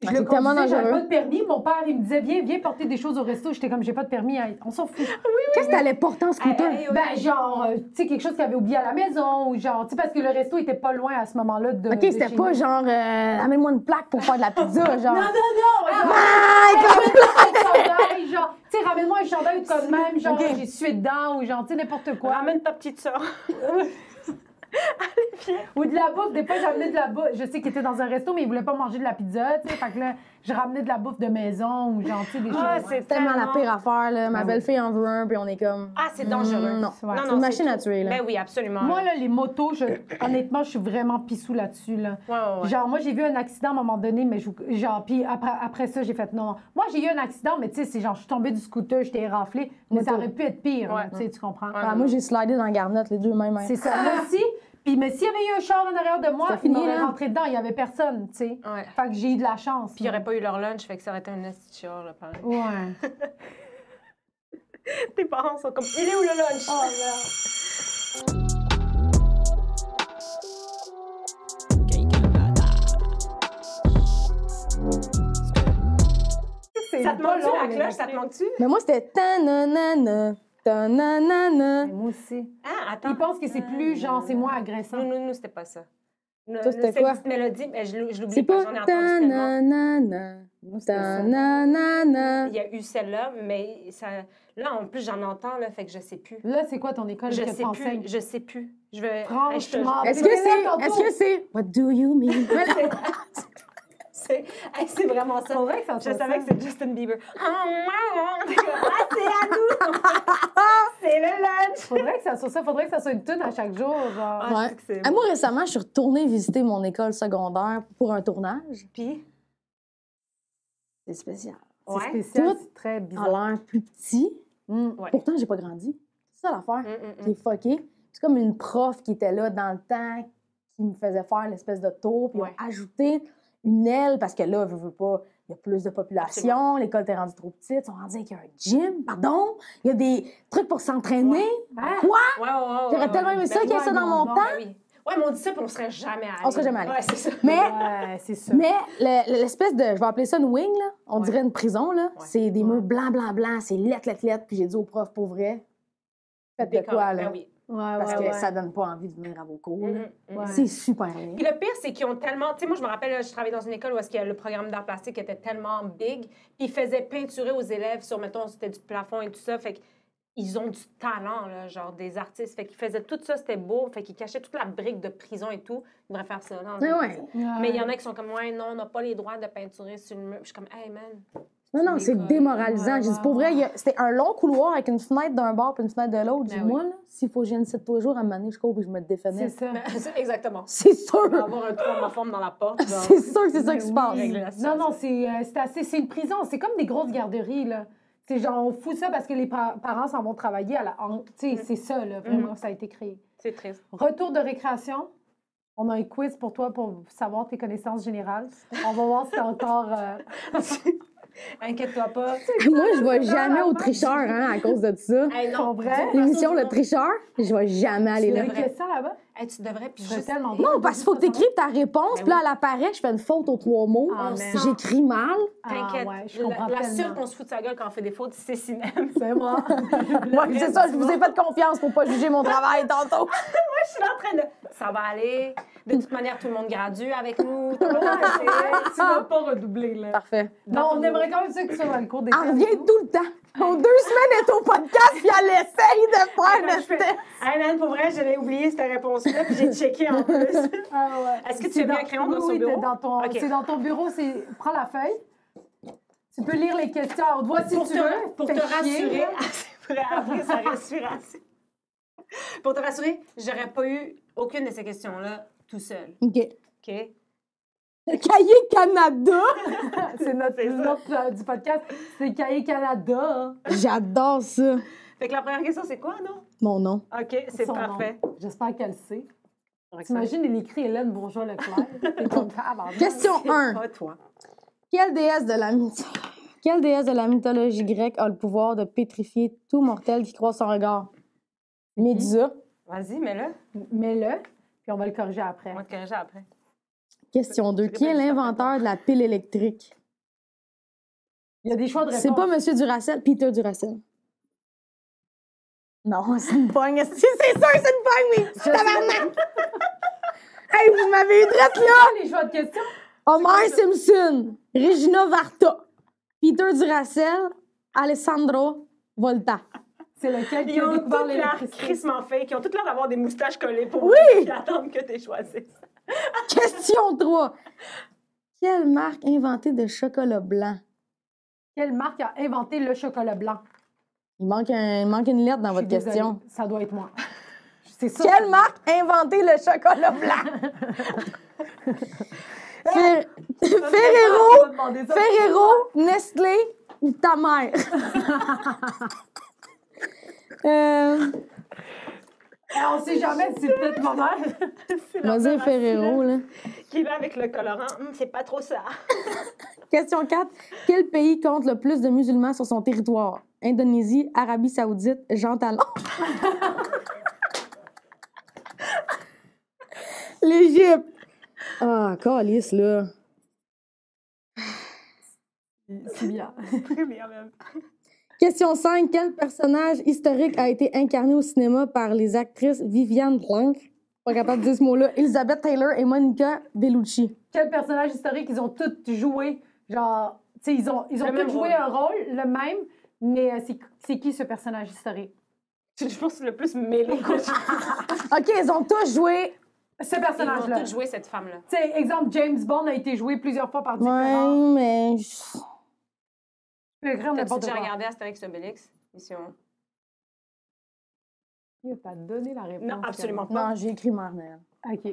Je
Ah,
le
c'est tellement
conduisais, j'avais
dangereux.
pas de permis. Mon père, il me disait, viens porter des choses au resto. J'étais comme, j'ai pas de permis. On s'en fout.
Qu'est-ce que t'allais porter en scooter?
Ben, genre, tu sais, quelque chose qu'il avait oublié à la maison. Ou genre, tu sais, parce que le resto était pas loin à ce moment-là de.
OK,
de
c'était
chez
pas
nous.
genre, amène-moi une plaque pour faire de la pizza, genre.
Non, genre, tu sais, ramène-moi un chandail ou comme même, genre,
Ok.
j'ai sué dedans, ou genre, tu sais, n'importe quoi.
Ramène ta petite soeur.
Ou de la bouffe. Des fois, j'amenais de la bouffe. Je sais qu'il était dans un resto, mais il voulait pas manger de la pizza, tu sais. Fait que là, je ramenais de la bouffe de maison ou genre, tu sais, des
Ah,
choses.
c'est
Tellement la pire affaire, là. Ma belle-fille en veut un, puis on est comme...
Ah, c'est dangereux.
Non,
Ouais.
c'est une machine à
tout.
tuer, là.
Ben oui, absolument.
Moi, là, les motos, honnêtement, je suis vraiment pissou là-dessus, là.
Ouais.
Genre, moi, j'ai vu un accident à un moment donné, mais genre, puis après ça, j'ai fait non. Moi, j'ai eu un accident, mais tu sais, c'est genre, je suis tombée du scooter, j'étais éraflée, mais ça aurait pu être pire, là,
Ouais.
tu sais, tu comprends?
Ah, moi, j'ai slidé dans la garnotte, les deux mêmes.
C'est ça. Moi aussi. Puis, mais s'il y avait eu un char en arrière de moi,
C'est
il
fini,
m'aurait
là.
rentré dedans, il n'y avait personne, tu sais.
Ouais.
Fait que j'ai eu de la chance.
Puis il n'y aurait pas eu leur lunch, fait que ça aurait été un esti chiant, là, pareil.
Ouais.
Tes parents sont comme, il est où le lunch?
Oh, merde. C'est
Ça te
pas
manque-tu
long,
la
les
cloche? Ça te
répliques.
manque-tu?
Mais moi, c'était ta-na-na-na, ta-na-na-na.
Moi aussi.
Ah, attends.
Ils pensent que c'est plus, genre, c'est moins agressant.
Nous, c'était pas ça.
Toi, c'était quoi?
Cette mélodie, mais je l'oublie
C'est
pas,
pas
j'en ai entendu tellement.
ta-na-na-na, ta-na-na-na.
Il y a eu celle-là, mais ça... là, en plus, j'en entends, là, fait que je sais plus.
Là, c'est quoi ton école
Je
que
sais
t'enseignes?
plus, je sais plus. Je vais...
Franchement.
Est-ce
Mais
que
là,
c'est...
tantôt-
Est-ce que c'est... What do you mean?
C'est vraiment ça.
Faudrait que ça
Je
soit
savais
ça.
que c'est Justin Bieber. Ah, c'est à nous! C'est le lunch!
Faudrait que ça soit ça. Faudrait que ça soit une tune à chaque jour, genre.
Ah,
Ouais.
c'est que c'est
Ah, moi, récemment, je suis retournée visiter mon école secondaire pour un tournage.
Puis,
C'est spécial.
C'est
ouais.
spécial,
Tout
c'est très
A
bizarre.
l'air plus petit.
Ouais.
Pourtant, j'ai pas grandi. C'est ça l'affaire.
Mm.
J'ai fucké. C'est comme une prof qui était là dans le temps, qui me faisait faire l'espèce de tour, puis
Ouais.
ils ont ajouté une aile, parce que là, je veux pas, il y a plus de population, l'école t'est rendue trop petite, ils sont rendus avec un gym, pardon, il y a des trucs pour s'entraîner.
Hein?
Quoi?
Ouais.
J'aurais tellement aimé ça qu'il y ait ça dans mon temps.
Ben oui. Ouais, mais on dit ça, puis on serait jamais allé.
On serait jamais allé.
Ouais, c'est ça.
Mais,
Ouais, c'est ça.
mais l'espèce de, je vais appeler ça une wing, là, on
Ouais.
dirait une prison, là.
Ouais.
C'est des murs blancs, c'est lettres, puis j'ai dit au prof, pour vrai, faites de quoi, là?
Ben oui.
Ouais,
Parce
ouais,
que
ouais.
ça donne pas envie de venir à vos cours. là.
Ouais.
C'est super laid.
Puis le pire, c'est qu'ils ont tellement... Tu sais, moi, je me rappelle, là, je travaillais dans une école où est-ce que le programme d'art plastique était tellement big, puis ils faisaient peinturer aux élèves sur, mettons, c'était du plafond et tout ça, fait qu'ils ont du talent, là, genre des artistes. Fait qu'ils faisaient tout ça, c'était beau, fait qu'ils cachaient toute la brique de prison et tout. Ils devraient faire ça. Dans
Mais
une
ouais.
prison.
Ouais.
Mais il y en a qui sont comme, ouais, non, on n'a pas les droits de peinturer sur le mur. Puis je suis comme, hey, man.
Non, c'est
l'école.
démoralisant.
Ouais,
J'ai dit,
ouais,
pour vrai,
ouais.
c'était un long couloir avec une fenêtre d'un bord puis une fenêtre de l'autre. J'ai dit,
Ben oui.
moi, là, s'il faut que je vienne ici tous les jours, à un moment donné, je cours et je me
C'est
défenais.
ça.
Exactement.
C'est sûr!
Avoir un trou en forme dans la porte. genre.
C'est sûr que c'est ça qui se
Oui.
passe.
Régler la situation.
Non, c'est assez. C'est une prison. C'est comme des grosses garderies, là. C'est genre, on fout ça parce que les parents s'en vont travailler à la. Tu sais, c'est ça, là, vraiment, ça a été créé.
C'est triste.
Retour de récréation. On a un quiz pour toi pour savoir tes connaissances générales. On va voir si t'as encore.
Inquiète-toi pas.
Moi, je vais jamais au tricheur, hein, à cause de ça.
Hey, non,
vrai?
L'émission Le Tricheur, je vais jamais aller
Il y
là.
a des questions là-bas?
Hey, tu devrais. Puis
Je serais
juste...
tellement
Non, parce qu'il faut que tu écrives ta réponse, puis là, elle apparaît, je fais une faute aux 3 mots,
Ah, merde.
j'écris mal.
T'inquiète.
Ah, ouais, je comprends
la
tellement.
seule qu'on se fout de sa gueule quand on fait des fautes, c'est Sinem.
C'est moi.
Ouais, c'est ça, je vous ai fait confiance pour pas juger mon travail tantôt.
Je suis là en train de. Ça va aller. De toute manière, tout le monde gradue avec nous. T'as pas de
Tu vas pas redoubler, là.
Parfait.
Non, on aimerait quand même ça que tu sois dans le cours des
Elle revient tout le temps. En 2 semaines, elle est au podcast, puis elle essaye de faire le test.
Hey man, pour vrai, j'avais oublié cette réponse-là, puis j'ai checké en plus.
Ah ouais.
Est-ce que tu
C'est
as mis un crayon dans son
oui,
bureau?
t'es dans ton,
Ok.
c'est dans ton bureau. Prends la feuille. Tu peux lire les questions. On te voit si
Pour
tu
te,
veux.
pour te
Fais chier,
rassurer,
là.
c'est vrai, après sa respiration. Pour te rassurer, j'aurais pas eu aucune de ces questions-là tout seul.
OK.
OK?
Le cahier Canada.
C'est notre nom du podcast. C'est Cahier Canada.
J'adore ça.
Fait que la première question, c'est quoi, non?
Mon nom.
OK, c'est
Son
parfait.
nom. J'espère qu'elle sait. T'imagines, il écrit Hélène Bourgeois-Leclerc. T'es comme tabarnak.
Question 1.
Pas toi.
Quelle déesse de la mythologie grecque a le pouvoir de pétrifier tout mortel qui croise son regard? Médusa.
Vas-y, mets-le.
Mets-le, puis on va le corriger après.
On va te corriger après.
Question 2. Qui est l'inventeur de la pile électrique?
Il y a des choix de réponse.
C'est pas Monsieur Duracell, Peter Duracell. Non, c'est une pogne. Si, c'est sûr, c'est une pogne, mais petits tabarnak! Hey, vous m'avez eu drette là!
les choix de questions.
Homer Simpson, Regina Varta, Peter Duracell, Alessandro Volta.
C'est lequel qui
Ils
a
ont
découvert
toutes l'air
l'électricité.
crissement fake. Ils ont toutes l'air d'avoir des moustaches collées pour
Oui!
qui attendent que tu choisisses.
Question 3. Quelle marque a inventé de chocolat blanc?
Quelle marque a inventé le chocolat blanc?
Il manque une lettre dans
Je
votre
suis désolée,
question.
Ça doit être moi. C'est ça.
Quelle marque a inventé le chocolat blanc? Ferrero, Nestlé ou ta mère?
On sait jamais si c'est peut-être ma mère.
On va dire Ferrero, là.
Qui va avec le colorant. C'est pas trop ça.
Question 4. Quel pays compte le plus de musulmans sur son territoire? Indonésie, Arabie Saoudite, Jean Talon. L'Égypte. Ah, calice, là.
C'est bien.
Très bien, même.
Question 5. Quel personnage historique a été incarné au cinéma par les actrices Viviane Blanc, pas capable de dire ce mot-là, Elizabeth Taylor et Monica Bellucci?
Quel personnage historique ils ont tous joué? Genre, tu sais, ils ont
même
tous joué
rôle.
un rôle, le même, mais c'est qui ce personnage historique?
Je pense que c'est le plus mêlé.
OK, ils ont tous joué.
Ce
Ils
personnage-là.
ont tous joué cette femme-là.
Tu sais, exemple, James Bond a été joué plusieurs fois par différents.
Ouais, mais.
Tu peux écrire
T'as-tu
n'importe
déjà
quoi.
regardé Astérix Obélix? Mission.
Il t'a donné la réponse.
Non, absolument pas.
Non, j'ai écrit Marnel.
OK.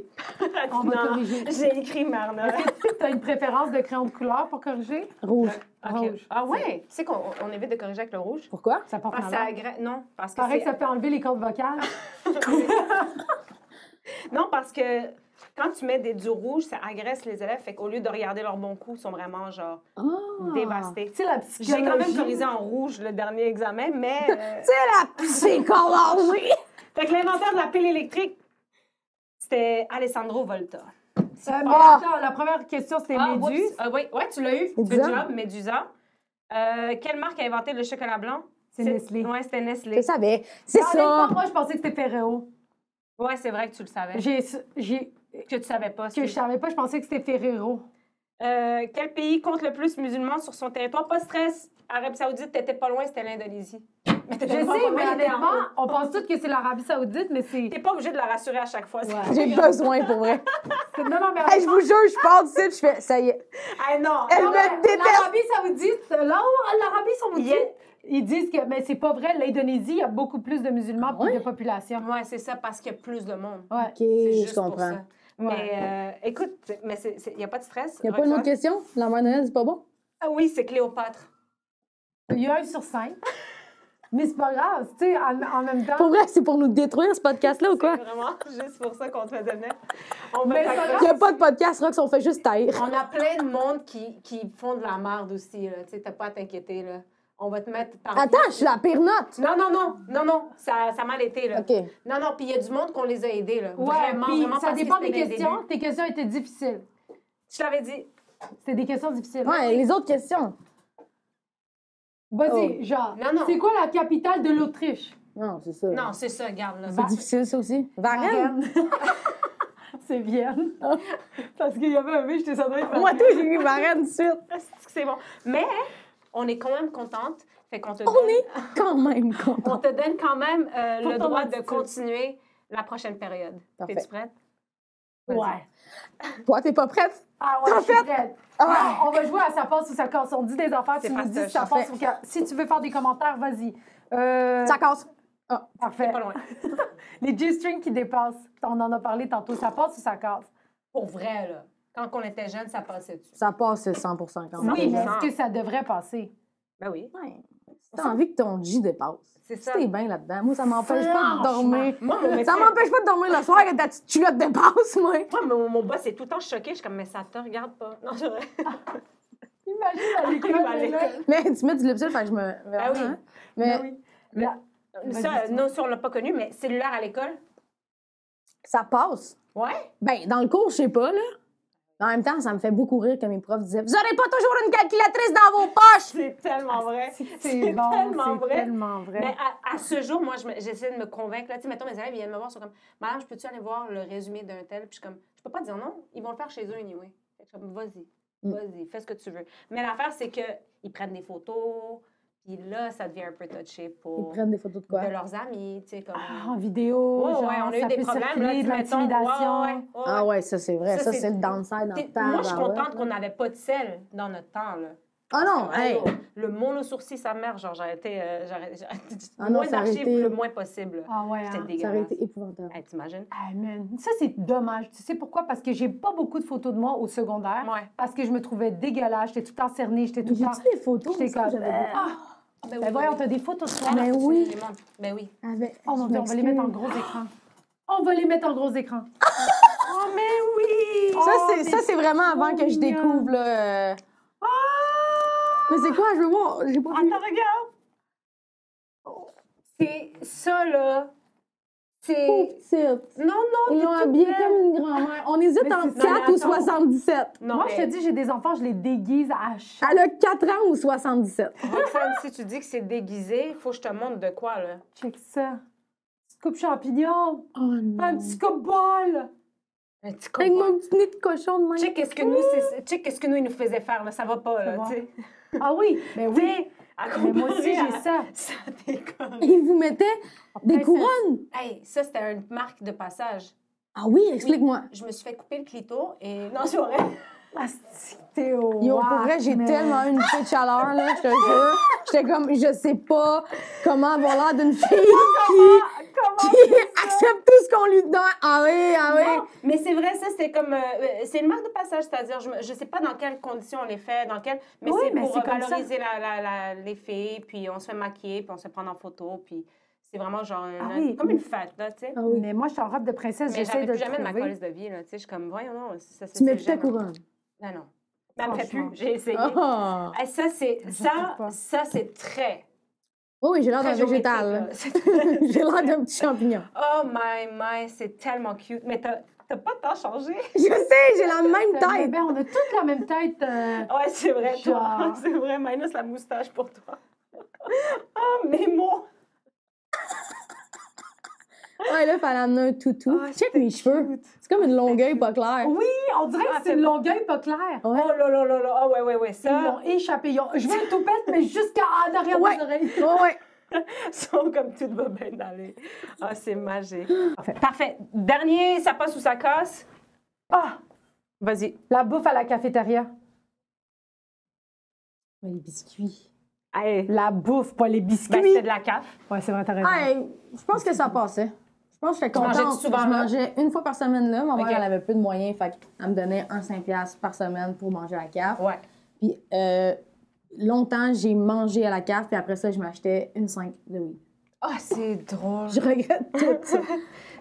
On va
Non,
corriger.
j'ai écrit Marna.
Tu as une préférence de crayon de couleur pour corriger?
Rouge.
Rouge.
Ah ouais? Tu sais qu'on évite de corriger avec le rouge?
Pourquoi?
Ça porte
Parce que
malheur.
non, parce que
Pareil
c'est...
que ça fait enlever les cordes vocales.
Non, parce que quand tu mets du rouge, ça agresse les élèves. Fait qu'au lieu de regarder leur bon coup, ils sont vraiment, genre, dévastés.
Tu sais, la
J'ai quand même
psychologie.
corrigé en rouge le dernier examen, mais...
C'est la psychologie!
Fait que l'inventeur de la pile électrique, c'était Alessandro Volta.
Mais attends, la première question, c'était Méduse.
Oui, tu l'as eu.
Médusa.
Good job, Médusa. Quelle marque a inventé le chocolat blanc?
C'est Nestlé.
Oui, c'était
Je
Nestlé.
savais. C'est
Honnêtement,
ça.
moi, je pensais que c'était Ferrero.
Oui, c'est vrai que tu le savais. Que tu savais pas.
Que je savais pas, je pensais que c'était Ferrero.
Quel pays compte le plus musulmans sur son territoire? Pas de stress. Arabie Saoudite, t'étais pas loin, c'était l'Indonésie.
Je sais, mais honnêtement, on pense tous que c'est l'Arabie Saoudite, mais c'est...
T'es pas obligé de la rassurer à chaque fois.
Ouais.
J'ai besoin pour vrai.
Non, non, mais
Hey, je vous jure, je pars d'ici puis je fais ça y est.
Ah non!
Elle
Non,
me
mais
déteste.
L'Arabie Saoudite, là, l'Arabie Saoudite,
Yeah.
ils disent que mais c'est pas vrai, l'Indonésie, il y a beaucoup plus de musulmans plus de population.
Ouais, c'est ça, parce qu'il y a plus de monde.
Ouais.
OK,
C'est juste
je
pour
comprends.
ça. Mais écoute, il n'y a pas de stress.
Il n'y a pas une autre
Roxane?
question? La mère Noël, c'est pas bon?
Ah oui, c'est Cléopâtre.
Il y a 1 sur 5. Mais c'est pas grave, tu sais, en même temps.
Pour vrai, c'est pour nous détruire ce podcast-là ou quoi?
C'est vraiment juste pour ça qu'on te fait donner. On va
Mais
t'accrocher.
Il n'y a pas de podcast, Rox, on fait juste taire.
On a plein de monde qui font de la merde aussi. Tu sais, t'as pas à t'inquiéter. Là. On va te mettre par.
Attends, je suis la pire note.
Non, ça a mal été. Là.
OK.
Non, puis il y a du monde qu'on les a aidés. Là.
Ouais,
vraiment,
puis
vraiment
ça
parce que
dépend des
c'était les
questions.
débuts.
Tes questions étaient difficiles.
Je l'avais dit.
C'était des questions difficiles.
Ouais, les autres questions.
Vas-y, genre,
Non.
c'est quoi la capitale de l'Autriche?
Non, c'est ça.
Non, c'est ça, regarde. Là.
C'est difficile, ça aussi. Varennes?
C'est Vienne. Parce qu'il y avait un V, je t'ai sonné.
Moi, tout, j'ai eu Varennes de suite.
C'est bon. Mais on est quand même contente. Fait qu'on te
On
donne,
est quand même
on
content.
te donne quand même
Pour
le
ton
droit
attitude.
de continuer la prochaine période.
Parfait.
Es-tu prête?
Ouais.
Toi, t'es pas prête?
Ah ouais,
T'en
je suis
fait?
prête.
Ah.
Non, on va jouer à ça passe ou ça casse. On dit des affaires,
C'est
tu nous dis si
fastoche.
ça passe
Parfait.
ou ça. Si tu veux faire des commentaires, vas-y.
Ça casse.
Parfait.
Pas loin.
Les G-strings qui dépassent, on en a parlé tantôt, ça passe ou ça casse?
Pour vrai, là. Quand on était jeunes, ça passait dessus.
Ça passe 100% quand même.
Oui, mais
100%.
est-ce que ça devrait passer?
Ben oui.
Ouais. T'as envie que ton G dépasse.
C'est
Si
ça.
t'es bien là-dedans. Moi, ça m'empêche pas de dormir.
Moi, mon
Ça
métier-
m'empêche pas de dormir le soir que ta petite culotte dépasse, moi.
Moi, mon boss est tout le temps choqué. Je suis comme, mais ça te regarde pas. Non, c'est vrai.
Imagine à l'école.
À
elle est là.
l'école.
Mais tu mets du lipstick, fait que je me.
Ah oui.
Hein? Mais
Ben oui. Là, Vas-y,
Ça,
dis-moi.
non, ça, on l'a pas connu, mais cellulaire à l'école.
ça passe.
Ouais.
Ben, dans le cours, je sais pas, là. En même temps, ça me fait beaucoup rire que mes profs disaient Vous aurez pas toujours une calculatrice dans vos poches!
C'est tellement vrai.
C'est bon,
tellement
c'est
vrai.
tellement vrai.
Mais à ce jour, moi, j'essaie de me convaincre. Là, tu sais, mettons, mes élèves viennent me voir, ils sont comme, Madame, je peux-tu aller voir le résumé d'un tel? Puis je suis comme, je peux pas dire non, ils vont le faire chez eux anyway. Fait que je suis comme, vas-y, fais ce que tu veux. Mais l'affaire, c'est qu'ils prennent des photos, Puis là, ça devient un peu touché
Ils
pour
prennent des photos de quoi?
de leurs amis, tu sais, comme...
En vidéo,
Ouais,
genre,
ouais, on a eu
ça
des
peut
problèmes, là,
circuler, de
mettons,
l'intimidation.
ouais.
Ah ouais, ça c'est vrai.
Ça,
Ça,
c'est-
c'est le downside dans le temps.
Moi, je suis contente qu'on n'avait pas de sel dans notre temps, là.
Ah non,
Parce que,
hey!
le mono sourcil, sa mère, genre, j'ai été...
Ah
le
non,
moins
ça aurait
d'archives,
été-
le moins possible.
Ah ouais,
C'était
hein.
Ça aurait
dégueulasse.
été épouvantable.
Hey, t'imagines?
Ah, man. Ça, c'est dommage. Tu sais pourquoi? Parce que j'ai pas beaucoup de photos de moi au secondaire.
Ouais.
Parce que je me trouvais dégueulasse. J'étais tout le temps cernée. J'étais tout le temps...
J'ai-tu des photos?
J'étais
Ça,
comme...
j'avais beaucoup.
Ah! Ben voyons, t'as des photos de toi.
Mais oui.
Absolument. Ben oui.
Avec...
Oh mon
je
Dieu, on va les mettre en
m'excuse.
gros écran. On va les mettre en gros écran. Oh, mais oui!
Ça,
Oh,
c'est, ça, c'est vraiment avant que je
mignon.
découvre, là. Mais c'est quoi? Je veux voir. J'ai pas vu.
Attends, regarde! C'est ça, là. C'est...
Pauvre petite.
Non, non,
Ils l'ont
t'es toute
habillée
belle.
comme une grand-mère. On hésite
Mais
entre
c'est- non,
4
mais
ou
attends.
77.
Non,
Moi, je te
mais-
dis, j'ai des enfants, je les déguise à chaque...
Elle a 4 ans ou 77.
Roxane, si tu dis que c'est déguisé, il faut que je te montre de quoi, là.
Check ça. Petite coupe champignon.
Oh non.
Un petit coupe bol.
Un petit
Avec
copain.
mon petit nez de cochon de même.
Check qu'est-ce que nous, check qu'est-ce que nous, ils nous faisaient faire, là. Ça va pas, là,
Ça va.
tu sais.
Ah oui, mais
Tu
oui.
sais, à
Mais moi aussi,
comparer
j'ai
à-
ça.
Ça déconne.
Ils vous mettaient des
Après,
couronnes.
Hey, ça, c'était une marque de passage.
Ah oui, explique-moi.
Je me suis fait couper le clito et... Non, c'est vrai.
Asti, Théo.
Yo,
wow,
pour vrai, j'ai
mais-
tellement eu une petite chaleur, là, je te jure. J'étais comme, je sais pas comment avoir l'air d'une fille qui accepte tout ce qu'on lui donne. Ah oui, ah oui.
Non, mais c'est vrai, ça, c'est comme... c'est une marque de passage, c'est-à-dire, je sais pas dans quelles conditions on les fait, dans quelles... Mais
Oui,
c'est
mais
pour
c'est comme ça.
valoriser les filles, puis on se fait maquiller, puis on se fait prendre en photo, puis c'est vraiment genre...
Ah oui.
comme une fête, là, tu sais.
Ah oui.
Mais moi, je suis en robe de princesse,
Mais
j'essaie
j'avais
de
plus
le
jamais de ma
trouver.
colisse de vie, là, tu sais. Je suis comme, voyons, non, ça, c'est...
Tu mets
c'est
ta
gênant.
couronne.
Non, non. Mais elle me fait
Franchement.
plus, j'ai essayé.
Ah.
Ah, ça, c'est...
Je
Ça,
trouve pas.
ça c'est très...
Oh oui, j'ai l'air d'un
très
végétal.
géométrique,
là.
là. C'est-
J'ai l'air d'un petit champignon.
Oh my, c'est tellement cute. Mais t'as pas tant changé.
Je sais, j'ai la même
Mais
tête.
ben, on a toutes la même tête.
Ouais, c'est vrai, toi.
Genre.
C'est vrai, minus la moustache pour toi. Oh, mais moi.
Ouais, là, il fallait amener un toutou.
Ah,
Check
c'était
mes cheveux.
cute.
C'est comme une longueuil pas claire.
Oui, on dirait
Ah,
que c'est
c'est
une
bon.
longueuil pas claire.
Ouais.
Oh là là là là. Ah ouais,
Ils
ça.
l'ont échappé. Je veux une toupette, mais jusqu'à en arrière
Ouais.
des oreilles.
Ouais, ouais.
Ils sont comme tout va bien aller. Ah, c'est magique. Parfait. Dernier, ça passe ou ça casse?
Ah,
Vas-y.
la bouffe à la cafétéria.
Mais les biscuits.
Allez.
La bouffe, pas les
Ben,
biscuits.
c'était de la CAF.
Ouais, c'est vrai, t'as raison.
Hey, je pense que ça passait. Je pense que j'étais
Tu mangeais-tu
contente.
souvent
Je
là?
mangeais une fois par semaine là. Ma mère,
Ok.
elle avait peu de moyens, fait qu'elle me donnait un 5$ par semaine pour manger à la caf.
Ouais.
Puis longtemps, j'ai mangé à la caf, puis après ça, je m'achetais une 5 de weed.
Ah, c'est drôle.
Je regrette tout ça.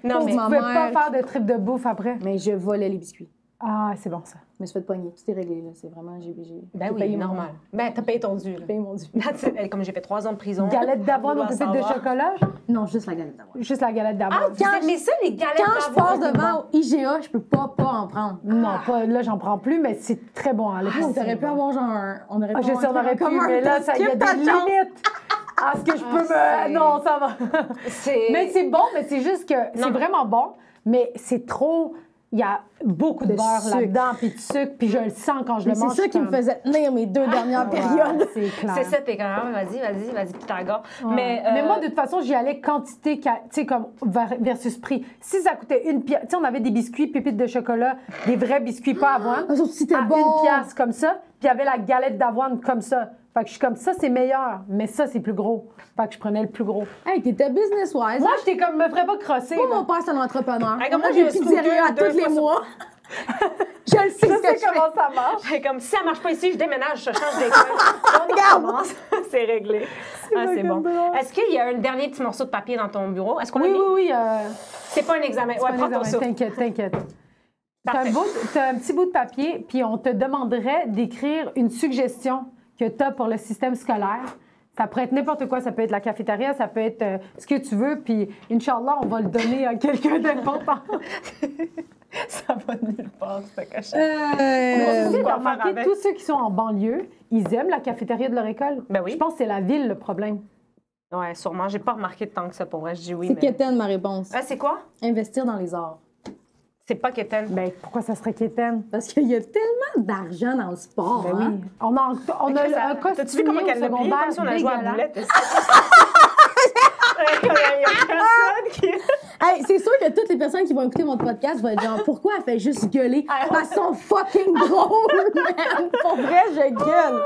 Non,
Pauvre
mais
Tu
ma
pouvais pas
mère.
faire de trip de bouffe après.
Mais je volais les biscuits.
Ah, c'est bon, ça.
Je me suis fait pogner. Tout est réglé, là. C'est vraiment... J'ai
ben
j'ai
oui,
payé
normal. Ben, t'as payé ton dû. là.
J'ai payé mon dû.
That's it. Comme j'ai fait 3 ans de prison.
Galette d'avoine aux
on doit
pépites de
savoir.
chocolat.
Non, juste la galette d'avoine.
Juste la galette d'avoine.
quand
Mais ça, les galettes
Quand je passe
d'avoine,
devant au IGA, je peux pas en prendre.
Non, pas, là, j'en prends plus, mais c'est très bon. Hein,
On aurait pu avoir genre un... On aurait
Ah, je sais, on aurait pu, mais là, ça, il y a des limites. Ah, est-ce que je peux
c'est-
me... Non, ça va.
c'est...
Mais c'est bon, mais c'est juste que c'est
Non.
vraiment bon, mais c'est trop... Il y a beaucoup de
De
beurre
sucre.
là-dedans, puis de sucre, puis je le sens quand je
Mais
le
c'est
mange.
ça qui me
comme-
faisait tenir mes 2 dernières
Ouais,
périodes.
c'est clair.
C'est ça, t'es quand même, vas-y, Pythagore.
Ouais. Mais moi, de toute façon, j'y allais quantité, tu sais, comme versus prix. Si ça coûtait une pièce, tu sais, on avait des biscuits, pépites de chocolat, des vrais biscuits pas avoine,
Ah, sauf si c'était
à
bon.
une pièce comme ça, puis il y avait la galette d'avoine comme ça. Fait que je suis comme ça, c'est meilleur, mais ça, c'est plus gros. Fait que je prenais le plus gros.
Hey, t'étais business-wise.
Moi, j'étais comme, me ferais pas crosser.
Moi,
là.
mon père, c'est un entrepreneur.
Hey, comme
moi,
moi,
j'ai
j'ai
une
un
pizzeria à
scooter
tous les
2 fois
mois. Je le sais
Je
ce que
sais
je fais.
comment ça marche.
J'ai comme, si ça marche pas ici, je déménage, je change d'école. On recommence. C'est réglé. Ah, c'est bon. Est-ce qu'il y a un dernier petit morceau de papier dans ton bureau? Est-ce qu'on a
Oui,
mis?
oui, oui.
C'est pas un examen. Ouais, prends ton souffle.
T'inquiète, t'inquiète. T'as
Parfait.
un petit bout de papier, puis on te demanderait d'écrire une suggestion que tu as pour le système scolaire. Ça pourrait être n'importe quoi. Ça peut être la cafétéria, ça peut être ce que tu veux, puis Inch'Allah, on va le donner à quelqu'un d'important.
Ça va nulle part, cette cachette.
Tu sais,
quoi
t'as
faire
remarqué,
avec?
tous ceux qui sont en banlieue, ils aiment la cafétéria de leur école.
Ben oui.
Je pense que c'est la ville le problème.
Ouais, sûrement. J'ai pas remarqué tant que ça pour vrai. Je dis oui,
C'est
mais...
quétaine, ma réponse.
Ah, c'est quoi?
Investir dans les arts.
C'est pas Kéten.
Ben, pourquoi ça serait Kéten?
Parce qu'il y a tellement d'argent dans le sport.
Ben
hein?
oui. On a un costume
T'as-tu vu comment
au
qu'elle l'a plié
secondaire
comme si on a joué à la
dégueulasse.
boulette? Il y a personne qui...
Hey, c'est sûr que toutes les personnes qui vont écouter mon podcast vont être genre, pourquoi elle fait juste gueuler? Parce sont fucking drôles, man! Pour vrai, je gueule.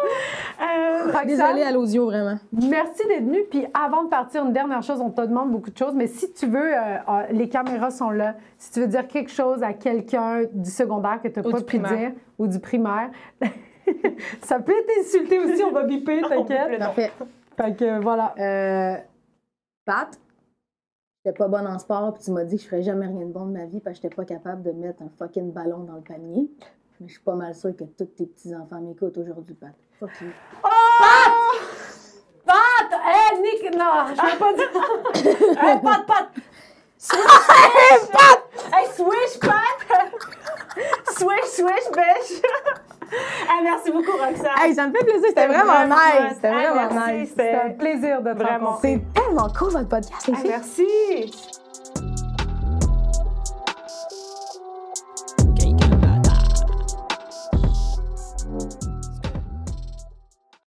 Fait que
Désolée
ça,
à l'audio, vraiment.
merci d'être venu. Puis avant de partir, une dernière chose, on te demande beaucoup de choses, mais si tu veux, les caméras sont là. Si tu veux dire quelque chose à quelqu'un du secondaire que tu n'as
Ou
pas
du
pu
primaire.
dire, ou du primaire, ça peut être insulté aussi, on va biper, t'inquiète.
Parfait.
Fait que voilà.
Pat, j'étais pas bonne en sport, puis tu m'as dit que je ferais jamais rien de bon de ma vie parce que j'étais pas capable de mettre un fucking ballon dans le panier. Mais je suis pas mal sûre que tous tes petits-enfants m'écoutent aujourd'hui, Pat. Fuck you.
Pat! Hey, Nick! Non, je vais pas dire.
Hey, Pat! Hey, swish, Pat! Swish, bitch! Hey, merci beaucoup, Roxane.
Hey, ça me fait plaisir, c'était vraiment nice. C'était
Hey,
vraiment
merci,
nice.
C'était un
c'était...
plaisir de te
Vraiment.
rencontrer.
C'est tellement cool votre podcast, les
Hey,
filles.
merci!